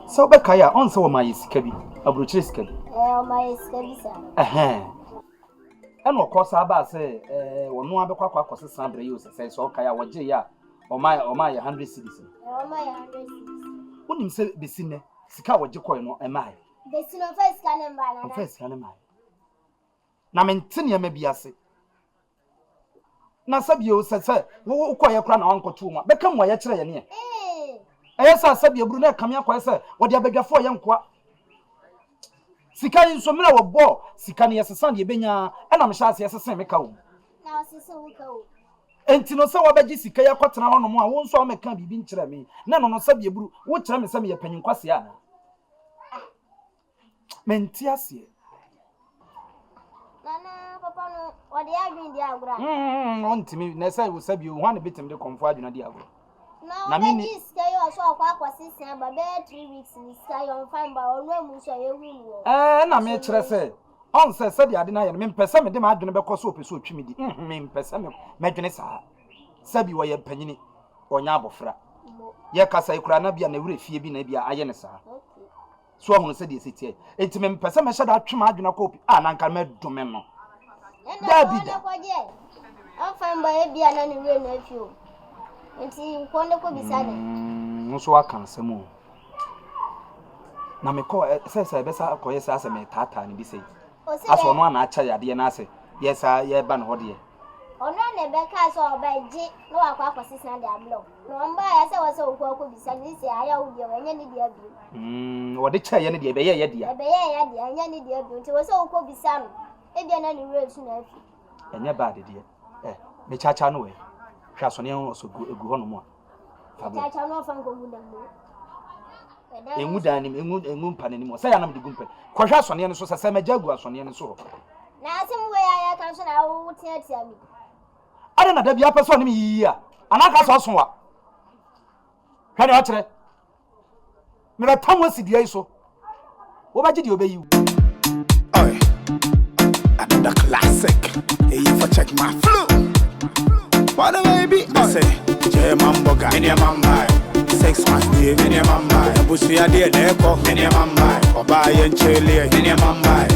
S8: Sɛ wobɛkae a ɔnsɛ wɔ ma yɛ sika bi, aburokyerɛ sika bi.
S7: My skabisa.
S8: Ɛna ɔkɔ saa baa sɛ wɔno abɛkɔ akɔsesa brɛ yi o sɛ sɛ ɔkae a wɔgye yi a ɔma yɛ 100 cedis.
S7: My 100.
S8: Wonim sɛ besi nnɛ sika a wɔgye kɔe no ɛmaa.
S7: The sino first cannon banana.
S8: Ɔmfa sika no maa. Na mente nneɛma bi ase. Na sabio sɛ wokɔyɛ kora na wankɔto mu a bɛka mu a yɛkyerɛ yɛ ne ɛ. Ɛyɛ sɛ sabio buru na ɛkame akɔyɛ sɛ wɔde abadwafoɔ yɛ nkoa. Sika yi nso mena wɔbɔ sika no yɛsesa deɛ ɛbɛnya ɛna mehyɛ ase yɛsesa meka wo.
S7: Now sisi wuka wo.
S8: Enti no sɛ wɔbɛgye sika yɛ kɔtena hɔ no mu a wo nso amɛka biribi nkyerɛ me na no sabio buru wo kyerɛ me sɛ meyɛ panyin kwase ana. Menti aseɛ.
S7: Nana papa no ɔde adwin di agora.
S8: Ɔntimi na sɛ wo sabio ho ana betim de kɔmfo adwena di agora.
S7: Na me ni sika yo so akwa sisian ba be 3 weeks ni sika yo fine ba onu amu so ye hu wo.
S8: Na me kyerɛ sɛ on sɛ de ade na yɛ no me mpɛ me de ma adwene bɛkɔ so opɛ so otwi me di. Me mpɛ sɛ me medwene saa. Sabi wɔ yɛ panyini ɔnya abofra. Yɛ kasa ikura na bia na wure fie bi na bia ayɛ ne saa. So ɔhunu sɛ de ɛsitie. Enti me mpɛ sɛ me hyɛ da atwe ma adwene kɔ opi na nka me dome no.
S7: Da bi da. Am fine ba e bia na ne wure na afio. Nti nkonde ko bisade.
S8: Nso aka nsɛm o. Na me kɔ sɛ bɛsa akɔyɛ sɛ asɛ me tata ne bi sɛ. Aso no ana acha yade na ase. Yesa ye ba no hɔ de.
S7: Ono na be ka so obaji no akwa akwasisa de ablo. No mba ya sɛ wɔ sɛ okɔ akɔ bisade sɛ aya wo de anya ne de abi.
S8: Wɔde kyɛ ye ne de bɛyɛ ye de ya.
S7: Bɛyɛ ya de anya ne de abi. Nti wɔ sɛ okɔ bisa no. E bia na ne wura su na afi.
S8: Ɛnyɛ ba de de. Me chacha no we. Hwa so ne ho so egu hɔ no mu a.
S7: Chacha no fa nko mu da mu.
S8: Engu dan nim engu mpa ne nim. Sɛ ya na me de gumpa. Kɔhwa so ne so sɛ magya gu aso ne so.
S7: Na asem we ya kan so na wo tia mi.
S8: Ada na da bia pɛ so ne me yiyi a. Anaka so so wa. Hwa ne o kyerɛ. Me ba tam wasi dia yi so. Wo ba gye de obeyi.
S5: Oi. The classic. Hey, for check my flow. What a baby. I say, Boga. In your mama. 6 months, in your mama. Bushi idea, in your mama. Or buy and chill, in your mama.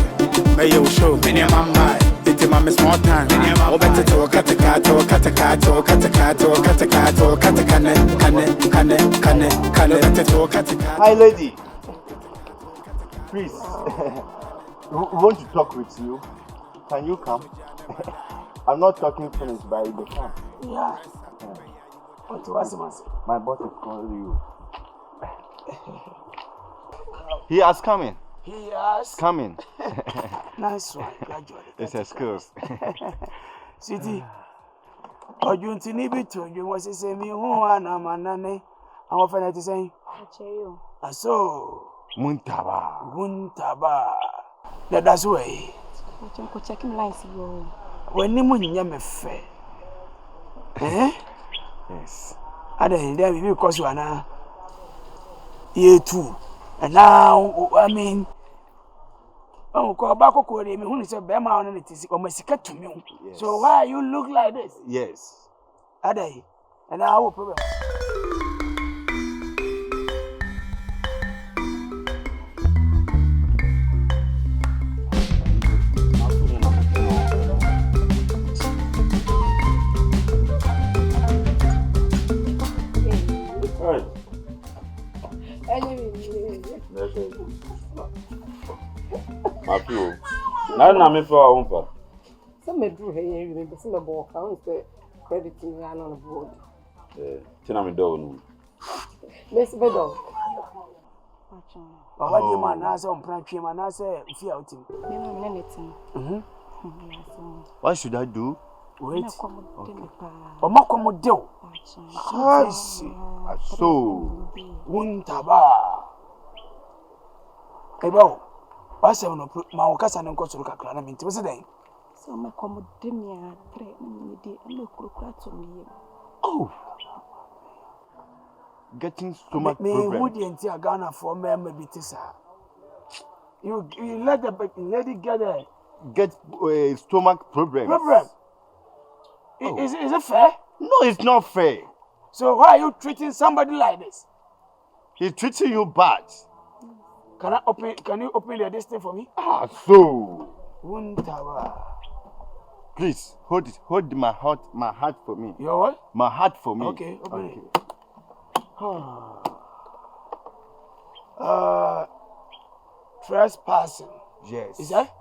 S5: May you show, in your mama. It's my small time. Oh, better to
S9: Hi, lady. Please, we want to talk with you. Can you come? I'm not talking French, but you can.
S3: Yeah. What was it?
S9: My boss is calling you. He has coming.
S3: He has
S9: Coming.
S3: Nice one, graduate.
S9: It's a skills.
S3: City. Ojunti ni bitu oju won se se mi hu ana manane. Awon fene ti seyin.
S10: Acheyo.
S3: Aso.
S9: Muntaba.
S3: That's way.
S10: Ko check him lines yo.
S3: When ni munya me fe. Eh?
S9: Yes.
S3: Ada there because you are now. Year 2. And now I mean ko ba ko re mi hu se be ma on it is o masika to me. So why you look like this?
S9: Yes.
S3: Ada and now problem.
S6: Mafio. Na me for a wompa.
S10: Some me do here, you be some more count credit me on the board.
S6: Tina me do no.
S10: Miss Bedo.
S3: What do you man as on prime man as if you out him?
S9: What should I do?
S3: Wait. O makomo deo.
S9: I see. So,
S3: Wuntaba. Ebo. What's no ma okasa ne nkosoro kakra na minti wese den.
S10: So makomo demia tre na di no kurukura to me.
S9: oh, getting stomach
S3: Me
S9: problem.
S3: who the entire Ghana for me bitisa. You let the lady
S9: Get stomach problems.
S3: problem.
S9: Oh.
S3: Is it fair?
S9: No, it's not fair.
S3: So why are you treating somebody like this?
S9: He's treating you bad.
S3: Can you open this thing for me?
S9: Ah, so
S3: Wuntaba.
S9: please hold my heart for me.
S3: Your what?
S9: My heart for me.
S3: Okay, open
S9: Okay.
S3: it. Trespassing.
S9: Yes.
S3: Is that?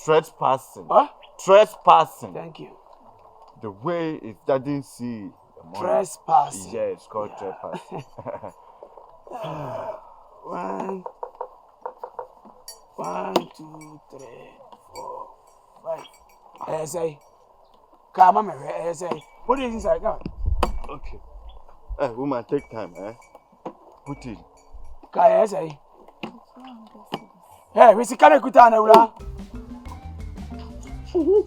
S9: Trespassing?
S3: What?
S9: Trespassing.
S3: Thank you.
S9: The way it doesn't see the money.
S3: Trespassing.
S9: Yes, called trespassing.
S3: 1, 2, 3, 4, 5. Say, come on, say, put it inside. Come.
S9: Okay. Woman, take time, Put it.
S3: Can say? Hey, we see can kuta na ura.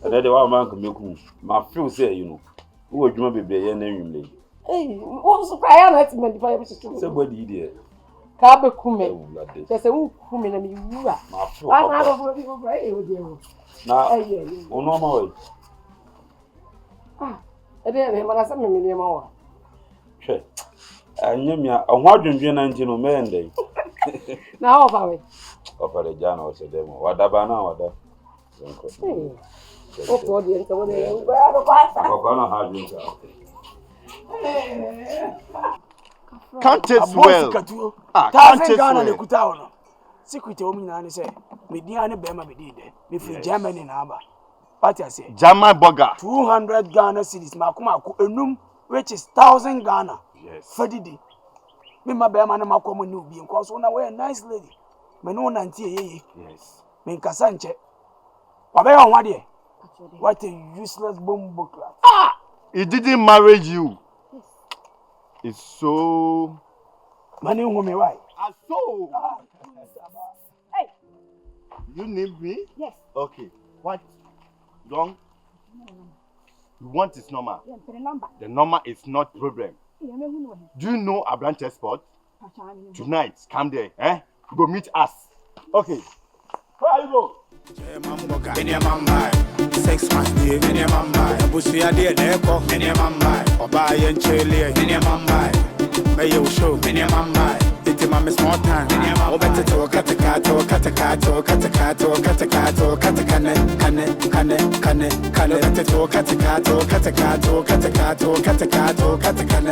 S6: That the one man come you. My feel say you know. Who adwuma bebre ye na nwumle.
S10: Hey, what's the prayer not me the Bible to
S6: Somebody there.
S10: Ka be kume. Say who kume na me wura.
S6: My feel.
S10: I go people pray o dey.
S6: Na ono ma we.
S10: E dey na ma na say me me ma wa.
S6: Hwe. Anya mi a ho adwendwen na nti no me ndai.
S10: Na ho ba we.
S6: Opare jana o se demo. Wadaba na wada.
S10: O ko dey nta wo dey. Ba do kwasa.
S6: Ko na ha dwunka.
S9: Can't taste well.
S3: Can't taste well. Le kuta ono. Security o mi na ne say, me di ane be ma be di de. Me fi Germany na aba. What I say?
S9: German Boga.
S3: 200 Ghana cedis. Makuma ku enum which is 1000 Ghana.
S9: Yes.
S3: Fedidi. Me ma be ma na makomo ni obi nko so na we a nice lady. Me no na ntie yeye.
S9: Yes.
S3: Me nkasa nche. Wa be on wa de. What a useless bomb class.
S9: He didn't marry you. It's so
S3: Mani who why?
S9: So
S10: Hey.
S9: You need me?
S10: Yes.
S9: Okay. What? Wrong? You want is normal.
S10: Yeah, the number.
S9: The number is not problem.
S10: Yeah, me who
S9: Do you know a branch spot? Tonight, come there, Go meet us. Okay. Where you go?
S5: Any mama, 6 months, any mama, Busia, dear, Echo, any mama, or buy and chili, any mama, May you show me your mama. It's my small time. Oh, better to cut a cat, or cut a cat, or cut a cat, or cut a cat, or cut a cane. Better to cut a cat, or cut a cat, or cut a cat, or cut a cat, or cut a cane.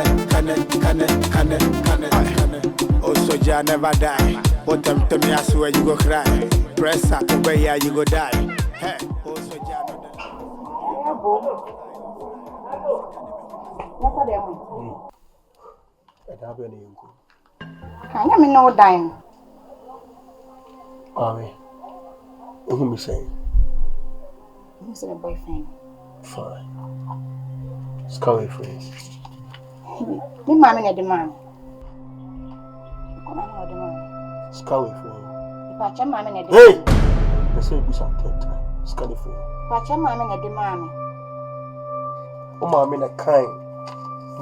S5: Oh, soldier never die. What them to me, I swear you go cry. Press up, where you go die. Hey, oh, soldier.
S10: Can't me no dime.
S4: Mommy, who me saying?
S10: Who's a boyfriend?
S4: Fine. Scully friends.
S10: Me mammy and the man. Come on, the man.
S4: Scully friend.
S10: If I check mammy and the
S4: Hey! They say this at 10 times. Scully friend.
S10: if I check mammy and the mammy.
S4: Oh, mommy, a kind.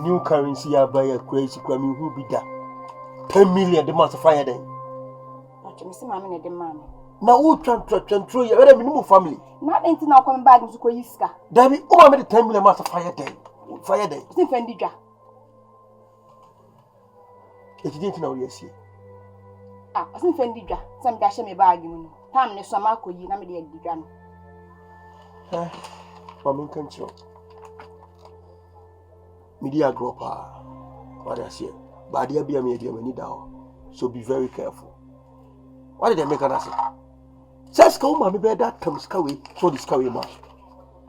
S4: New currency I buy a crazy crummy who be that. 10 million the month of fire day.
S10: But you see mammy and the mammy.
S4: Now who trying throw you a minimum family?
S10: Not anything now coming back to Koyiska.
S4: David, oh, I made 10 million months of fire day. Fire day.
S10: It's in Fendija.
S4: It didn't know yes.
S10: Ah, it's in Fendija. Some dash me bag you. Tam ne Samako, you know me the Digan.
S4: Mammy control. Media group, what I say. But there be a media when you down. So be very careful. Why did they make an answer? Says go, mammy, bear that comes Scully for this Scully man.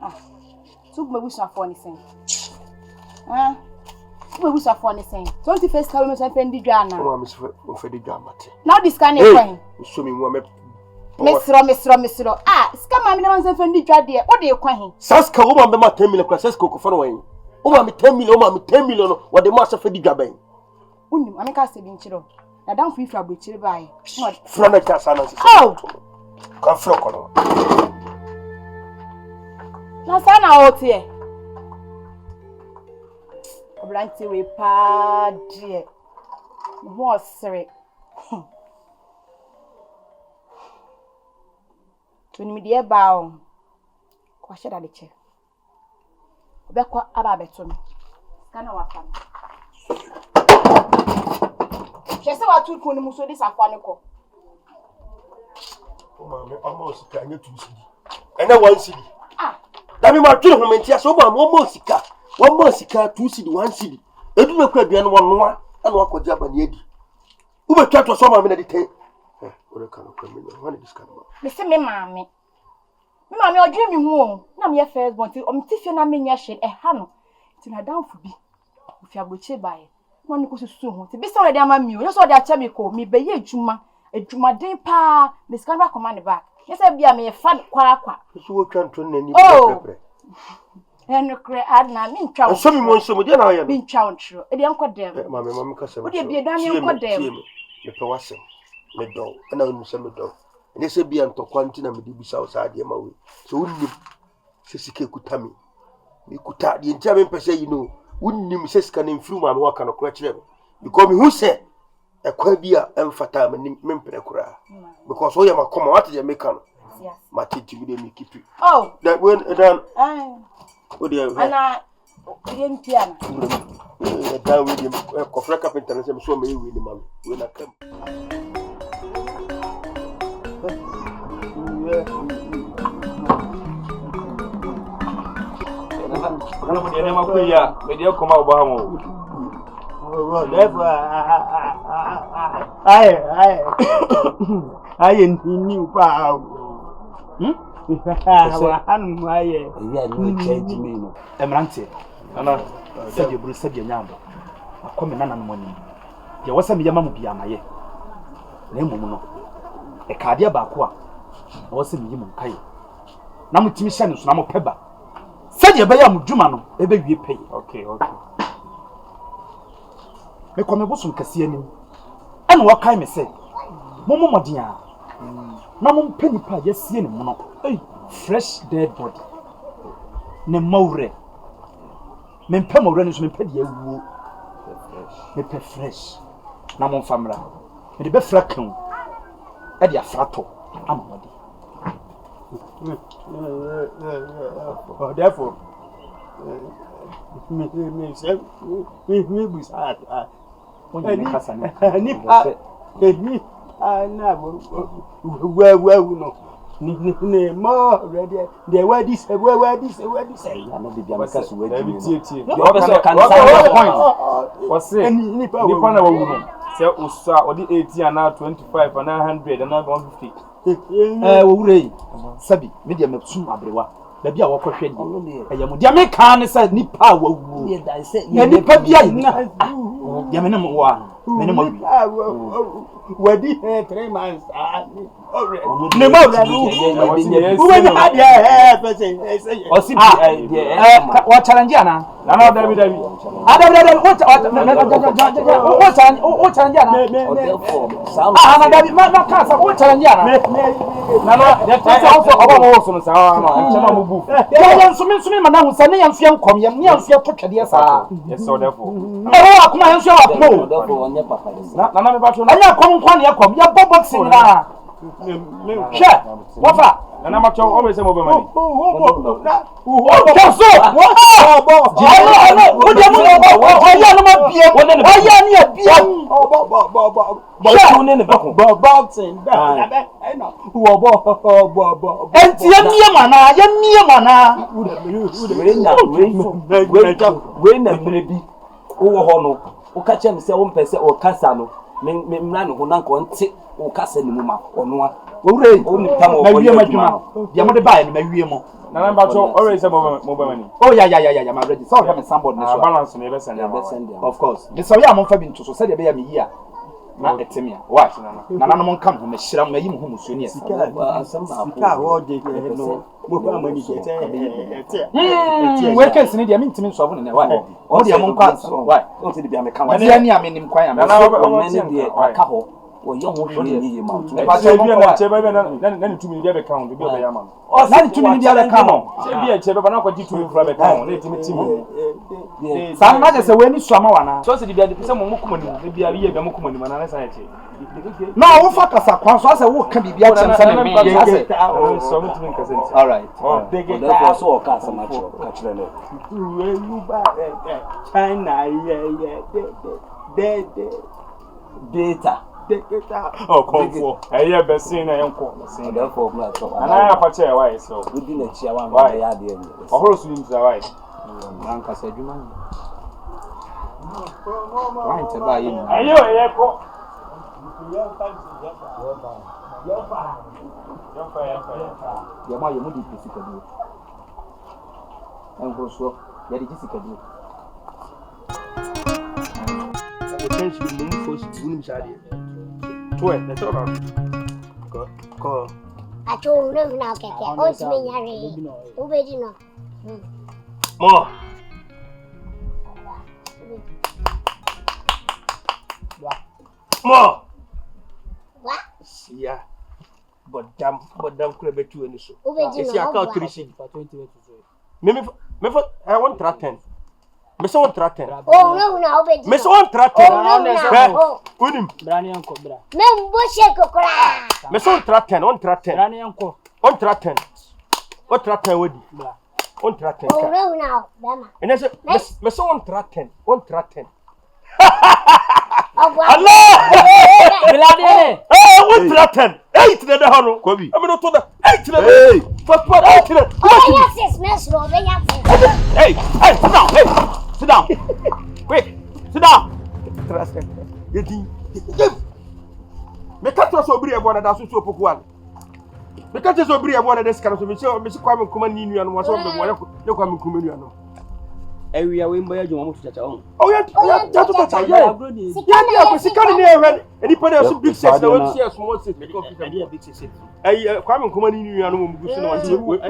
S10: Ah, took my wish for anything. Ah, my wish for anything. 21st Calumus and Fendija now.
S4: Oh, Miss Freddy Drama.
S10: Now this kind of thing.
S4: Show me one.
S10: Mr. Ah, scam mammy and Fendija dear. What do you call him?
S4: Saska, woman, be my 10 million classes go for away. Oh, mammy, 10 million, mammy, 10 million. What the master Freddy Drama?
S10: I'm a casting in Chiro. I don't feel for which by.
S4: Flanaka Sanas.
S10: Oh,
S4: come from.
S10: Nasana out here. Blanty we pa dear. What's sorry? To me, dear bow. Question at the chair. Obekwa ababetum. Kana wakam. She said what two kuni muso this afaniko.
S4: Oh, mammy, almost can you 2 cedi. And then 1 cedi.
S10: Ah,
S4: that means my children went here. So, one more sika, 2 cedi, 1 cedi. They do not be one more and walk with Japan. Who will try to some of the 10? What a kind of criminal. What is this kind of?
S10: listen, me mammy. Me mammy, or dreaming home. Nam your first born till Tiffany and Nyash a hano. Till I down for be. If you are butchered by it. One goes soon to be sorry, dear mammy. You saw that chemical, me be ye juma, a juma day pa, the scandal command back. Yes, I be a mere fat quack.
S4: You can't turn any.
S10: Oh, and cry, Adna, mean chow.
S4: Some more, some of them are
S10: being chow true. A damn quad them.
S4: Mamma,
S10: Would you be a damn quad them?
S4: The Powassim, the dog, and I will send the dog. And they say, be unto Quantina, me be outside the Maui. So wouldn't you, Sissy could tell me. You could tell the entire person, you know. Wouldn't you say scanning through my work and a crutch level? Because me who said a quabia and fatam and Mempera. Because all your come out of the Mecan.
S10: Yes.
S4: My teeth will me keep you.
S10: Oh,
S4: that when done. Oh, dear,
S10: and I didn't piano.
S4: Down with him, coffee carpenter, and so many with him, when I come.
S9: I ain't new power. Emerante, Anna, said you Bruce said your yambo. I come in an money. There was some Yamamu Biamaye. Nemuno. A cardia bakwa. I was in Yimukai. Namutimishanu, Namo Peba. Said your Bayam Jumano, a baby pay. Okay. Me come a bosom Cassiani. And what kind of say? Momo Modia. Namum penny pa, yes, see mono. Fresh dead body. Ne more. Men pemo renus me pedi ewu. Me pe fresh. Namum famra. Me de be frakan. E de afrato. Amodi. Therefore, me Eni ana wo no ni mo ready the word is say I no be amaka so word you
S6: you also can point was say ni pa na wo no say usa odi 80 and 25 and 100 and 150
S8: wo wure sabi me dia mapsu abrewa da bia wo kwohwe di eyam dia me kan ne sa nipa wa wu ya nipa bia na dia me ne mo wa me ne mo
S9: wadi 3 months ne mo wo na dia person
S6: o si
S8: wa challenge ana
S6: na no David
S8: what challenge ana na David ma ka sa what challenge ana
S6: na no the thing also oba mo so no sa ma chema mo bu
S8: ya nsumi ma na hu sa ne ya mfia nkom ya ne ya mfia to twede sa
S6: yes so therefore
S8: akoma ya mfia akoma
S6: na me patro na
S8: anya kom kwa ne ya kom ya boxing na she wafa
S6: na ma cho o me se mo be mani
S8: so oh yeah, my ready. So have somebody
S6: balance me be
S8: of course. The so ya mo fa bi nto so said be me yi a na etemia. Why? Na na mo kam ho me hira mo yi mo ho musuo ni esa.
S9: Sika wo de no mo ba mani je
S8: we can see dia mintimi so ne why? O dia mo nkwansa. Why? O ti dia me kan. Dia ni amenim kwan ya me.
S6: Na o me dia aka ho. O yo ho hwe ni yi ma.
S8: Ba che bi na
S6: che ba na ni tumi dia be kan do bi be ya ma.
S8: O na ni tumi dia be kan ho.
S6: Che bi che ba na kwa ji tumi fura be kan na timi timi.
S8: San na je se we ni suama wana.
S6: So se dia de se mo mukumani ni bia ye be mukumani ma na sa ya che.
S8: Na wo fa kasa kwan so ase wo ka bibia chem se na me ye
S6: so mo tumi kasa nti.
S8: all right
S6: Therefore so ka sa ma cho ka chire le.
S9: you ba China
S6: Data. Oh, come for. Eye be sin na enko.
S5: Therefore, black.
S6: Ana ya fa che why so.
S5: Within a chair one by ya there.
S6: Ohoro su nim why.
S8: Ranka sa adwuma ni. Why te ba yi ni.
S6: Ayo eye ko.
S8: Ya ma ye mu di pesi kadu. Enko so, ya di pesi kadu.
S9: attention mo mu force bunim sade to na to ba ko
S7: acho ure na keke o ti me nyare o be di no
S9: mo
S7: wa
S9: sia bodam kura betu ani so
S7: o be di no
S9: esi aka 3 for 20 me for I want 10 me so want 10
S7: oh no na o be di
S9: me so want 10 unim
S2: Brani yanko bra.
S7: me mbo sheko kura
S9: me so want 10 on 10
S2: Brani yanko.
S9: on 10 on 10 wodi
S2: Bra.
S9: on 10
S7: oh no na bema
S9: ene se me so want 10 on 10
S7: Allah
S2: Bilade.
S9: on 10 8 na da hano
S5: Kobi.
S9: am no to da 8 na for 8 na
S7: oh yes smash ro be ya
S9: hey sit down quick sit down trust yeti me katro so biri e bona da so so pokuan me katro so biri e bona da skara so me se kwa me kuma ni nua no so be mo ne kwa me kuma nua no
S1: Ewia we mboya juma mutu chacha on.
S9: oh ya to chacha ya ko sikani ne ehwe eni pone so big six na won share small six me ko fisa
S1: Idea big six.
S9: ai kwa me kuma ni nua no mo gusu no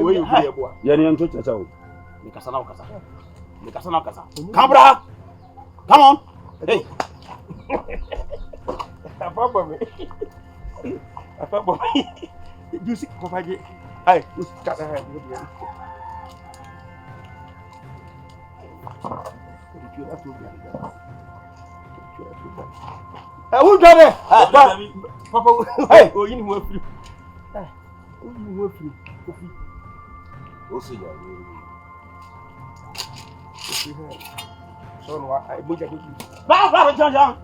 S9: we you biri e boa
S1: Ya ni mtu chacha on. Nikasa na ukasa.
S9: Cabra, come on. Hey. Apa me? Jusi ko faje. Ai, us kata ha dia. Who done it? Papa, hey, oh, you know free. You free. Coffee.
S5: O se ya.
S3: So no I boja go.
S6: Ba John.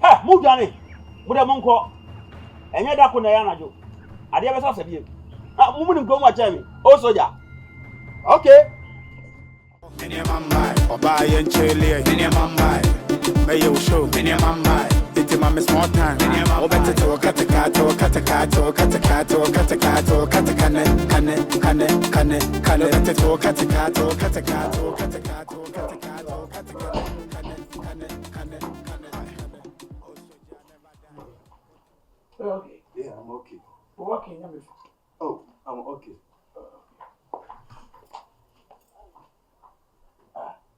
S6: Hey, move Johnny. Muda monko. Enye da ko na ya najo. Ade be so sabie. Ah, mumu nim ko mu acha mi. O soja. Okay.
S5: Mini mama, oba yen chele, mini mama. May you show mini mama. It's my small time. Oh, better to kata better
S3: Okay.
S4: Yeah, I'm okay.
S3: Okay, yeah,
S4: Oh, I'm okay.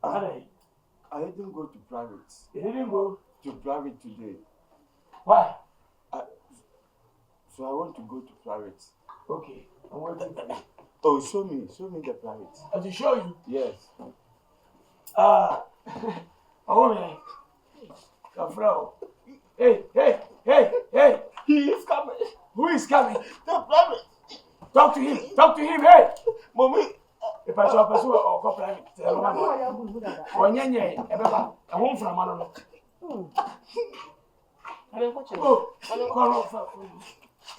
S4: I didn't go to private.
S3: You didn't go
S4: to private today.
S3: Why?
S4: So I want to go to private.
S3: Okay, I'm waiting for you.
S4: Oh, show me the private.
S3: To show you?
S4: Yes.
S3: Oh man, Afro. Hey!
S4: He is coming.
S3: Who is coming?
S4: The private.
S3: Talk to him, hey!
S4: Mommy.
S3: If I saw a person or go private, Onyenye, Ebeba, a home from Manolo.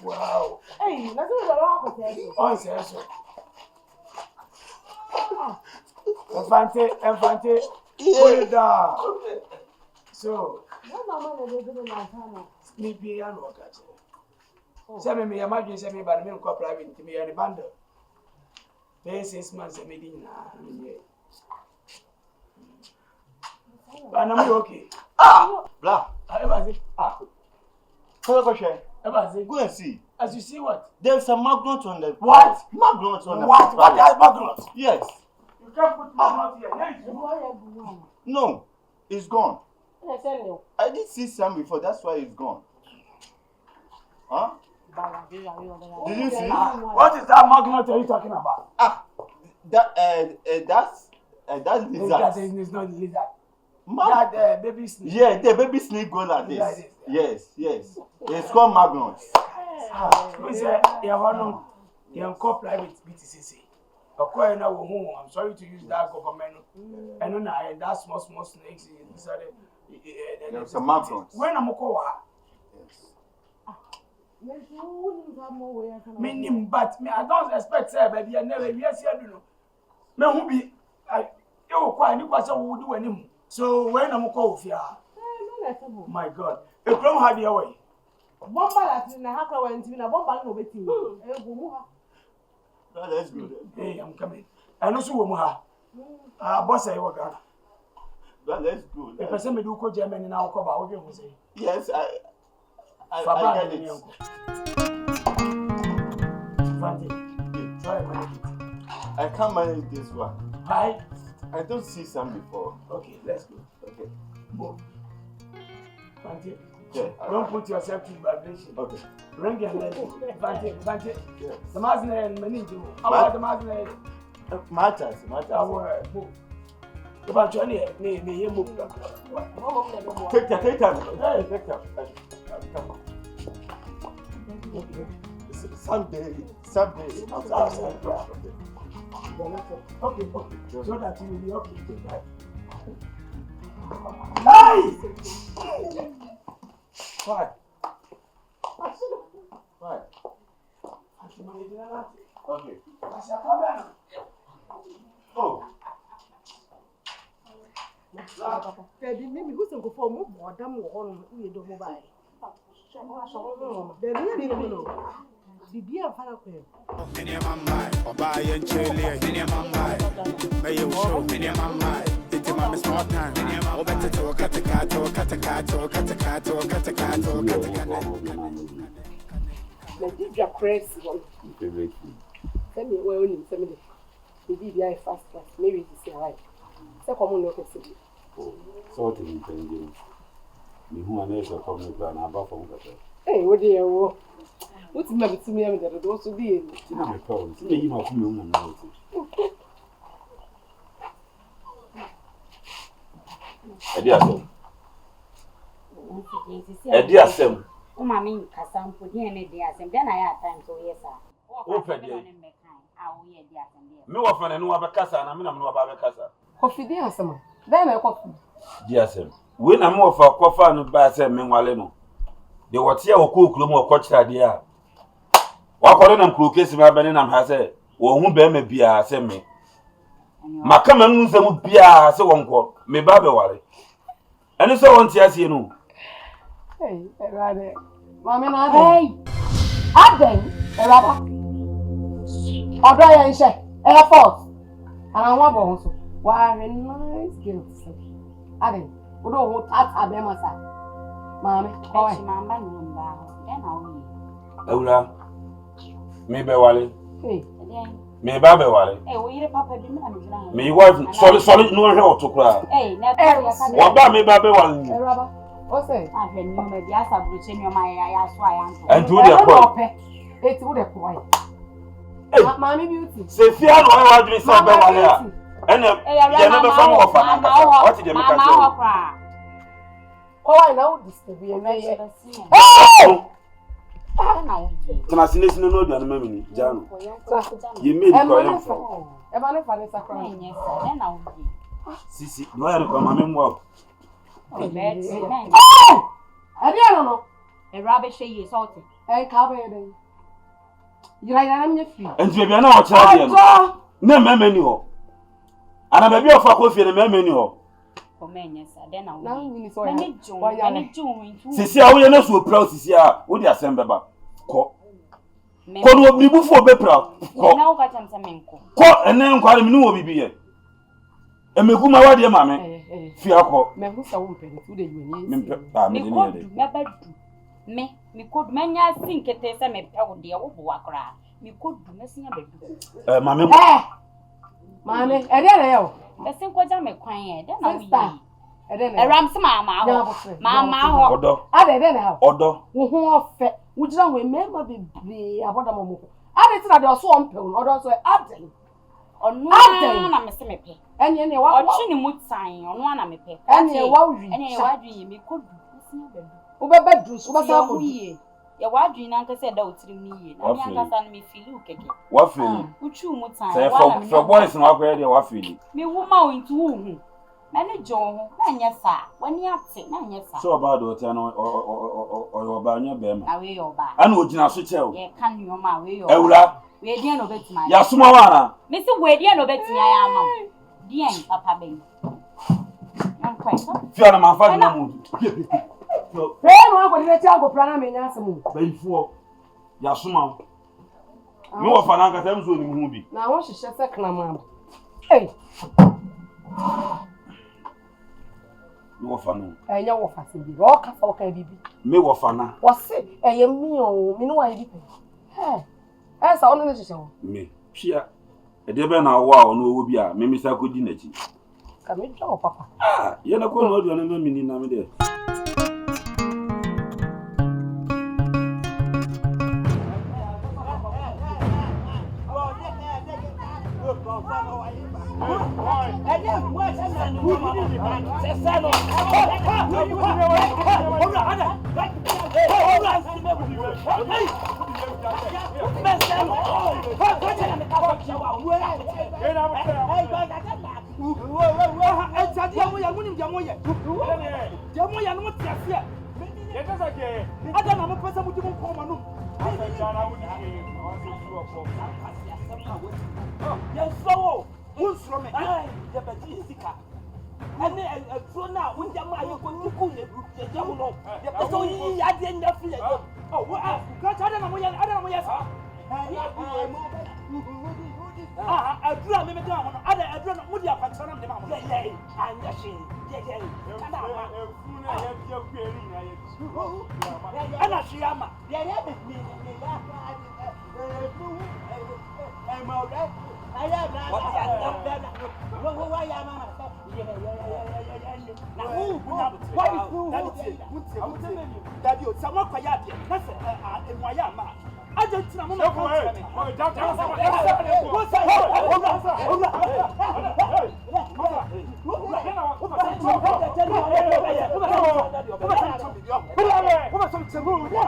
S3: Wow.
S10: Hey, that's what I'm
S3: Oh, yes, sir. Infante, put it down. So, maybe I know that. Send me a magic, send me by the milk private to me and a bundle. Pay 6 months a meeting. But I'm okay.
S9: Blah. Go and see.
S3: As you see what?
S9: There's a magnet on the
S3: What?
S9: Magnet on the
S3: What? What is magnet?
S9: Yes.
S3: You can't put magnet here.
S9: No, it's gone. I did see some before, that's why it's gone. Huh? Did you see?
S3: What is that magnet are you talking about?
S9: That's lizard.
S3: It's not lizard. That baby snake.
S9: Yeah, the baby snake go like this. Yes. It's called magnet.
S3: We say you want to private BTCC. I'm sorry to use that government. And then that small snakes inside
S9: There's a magnet.
S3: When I'm Meaning, but me, I don't expect say, baby, I never yes, you know. Me who be you quite new person who do any. So when I'm called fear. My God, a clown had your way.
S10: Bomba that in a hacker went in a bomba no betting.
S9: That's good.
S3: Hey, I'm coming. And also, Muha. Boss, I work on.
S9: That's good.
S3: If I send me to go Germany now, come out, what you say?
S9: Yes, I get it. I can't manage this one.
S3: Hi.
S9: I don't see some before.
S3: Okay, let's go.
S9: Okay.
S3: Move. Fanti.
S9: Yeah.
S3: Don't put yourself to vibration.
S9: Okay.
S3: Ring your leg. Fanti.
S9: Yeah.
S3: The master and many do. How about the master?
S9: Matters.
S3: Our move. About your name, you move.
S9: Take time. Take time. Come on. Someday.
S3: Okay. So that you will be okay. Hey!
S9: Why? Okay. Oh.
S10: Baby, maybe who's going to go for more than one we do mobile. Baby, Bibi and Father Queen.
S5: Minimum, Oba yen chele, minimum, may you show minimum, it's my small time. Oh, better to kata.
S10: Did you press one? Send me well in 7 days. Maybe I fast class, maybe this is right. So, come on, look at it.
S6: So, to be pending. Me who are never coming to an above from the
S10: Hey, what do you what's the matter to me? I'm there also be
S6: my problem. See, you know, from Eddie Assem.
S11: Mami kasampo di ene di asem den na ya time so yes sir.
S6: O fe di. Me wa fa na no abekasa na me na no abekasa.
S10: Kofi di asem. Den na kofi.
S6: Di asem. We na me wa fa kofa no ba se me nwale no. De wote ya okokuro mu okochira de a. Wa kore na mkuro kesi ma bene na ha se wo hu be ma bia se me. Maka ma nu nsem bia se wonko me ba be ware. Eni so won ti asie no.
S10: Hey, Erade. Mami na hey. Aden, Eraba. Odo ya nse, Air Force. Ana wa bo so. Wa nice girls. Aden, odo ho tata be masa. Mami,
S11: Oye, mamba ni mba. Den na oyi.
S6: Ewura. Me be wale.
S10: Hey,
S6: me ba be wale.
S11: Eh, wo yire papa bi me na me jira.
S6: Me wife sorry no he otokura.
S11: Eh, na ya ka.
S6: Wa ba me ba be wale.
S10: Eraba. O say,
S11: ah, hwe ni o me bia sabruche ni o ma ya so ayanto.
S6: Entu de ko.
S10: Eti wo de ko ai. Mami beauty.
S6: Se fia no wa dwi se be wale a. Ene ye no be fam wo fa na. What dey me ka tell.
S10: Ko ai na wo disturb ye na ye.
S6: Tana sinesi no do an mamini jano. Ye made ko yan fo.
S10: E ba ne fa ne sakra.
S6: Sisi, no ya ko mama mo.
S10: Ade ano no.
S11: E rabe she ye salty.
S10: E ka ba ye den. Yira na me fi.
S6: Enti bia na o kira de no. Na mama ni ho. Ana ba bia ofa ko fie na mama ni ho.
S11: O menye sa den na wo.
S10: Na ni so
S11: ya. Mani jun.
S6: Sisi a wo ye na so proud sisi a wo di asem beba. Ko. Ko no obribufo be proud. Ko.
S11: Na wo ka tamsa menko.
S6: Ko ene nkware me no wo bibiye. Emeku ma wade mame. Fi akọ.
S10: Me hu sa wo mpede tu de yuni.
S6: Me pa me de ne de.
S11: Me badu. Me kodu menya sinkete se me pe wo de wo bo akra. Me kodu na sinya badu.
S6: Mame.
S10: Mame, e de na yo.
S11: Be sin ko ja me kwan e de na wo yi.
S10: E de na.
S11: Eram se mama ho. Mama ho.
S6: Odo.
S10: Ade de na ho.
S6: Odo.
S10: Wo ho ofe. Wo jira we member bebre aboda momo. Ade ti na de so ompe wo. Odo so ade.
S11: Onu na me se me pe.
S10: Enye ne wa
S11: ochi ni mutan onu na me pe.
S10: Enye wa wi.
S11: Enye wa dwi me kodu sinya badu.
S10: Wo be badu, wo be sa ko
S11: yi. Ya wa dwi na nka se da otirim ni yi. Na mi anka sa no me feel keke.
S6: Wa feel.
S11: Uchu mutan.
S6: Say for boys no akwa dey wa feel.
S11: Me wuma o ntu hu. Na ne jo ho na nya sa. Wani ate na nya sa.
S6: So ba do tia no o ba nya be ma.
S11: Na we yo ba.
S6: Ana ogina so che o.
S11: Ye kan yo ma we yo.
S6: Ewura.
S11: We dia no betima.
S6: Ya suma wa na.
S11: Me se we dia no betima ya ma. Dia en papa ben. Yan kwai so.
S6: Fi ana ma fa na mu.
S10: No ko dire ti ago plana me nya asemu.
S6: Baifuo. Ya suma. Me wo fa na nka tem so ni mu bi.
S10: Na wo hihye se kana ma. Eh.
S6: Me wo fa no.
S10: Enya wo fa se bi. Ro ka fa o ka bibi.
S6: Me wo fa na.
S10: Wo se eye mi o, mi no wa bi pe. Sa ono ne hihye wo.
S6: Me. Hia. E de be na wo a ono wo bi a me mi sa ko di na chi.
S10: Ka me twa o papa.
S6: Ah, ye na ko no do na me mini na me de.
S8: some trouble. Yeah.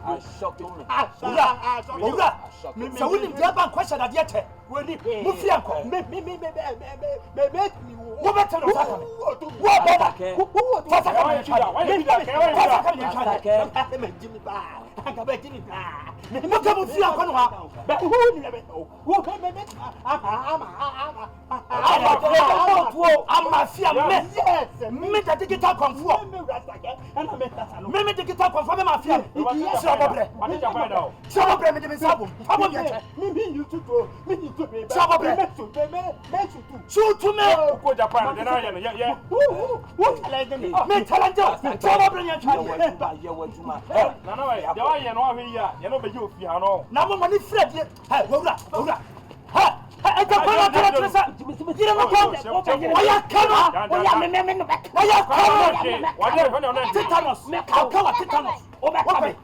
S4: I shocked him. So we need to have a question at yet. When you Mufianko, me, what better than Saka? What better? Shoot to me. Go Japan. Then I am. Yeah. What? Me talent. Trouble bring your child. No, no, you know here. You know, but you know. Now, money Fred. Hey, Boga. Ha. I don't want to tell you. You don't know. Why you come? Why you come? Why Tetanus. I'll call it tetanus. Walk away.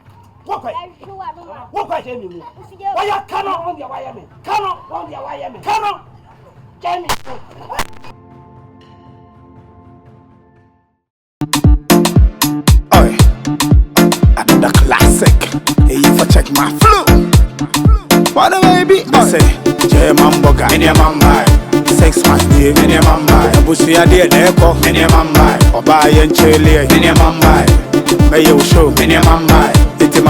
S4: Why you cannot on the Wyoming? Cannot on the Wyoming. Cannot. Jenny.
S5: Oi, another classic. Hey, if I check my flow. What a baby. I say, J Boga, in your mama. 6 months, in your mama. Bussy, I did echo, in your mama. Or buy and chill, in your mama. May you show, in your mama. It's my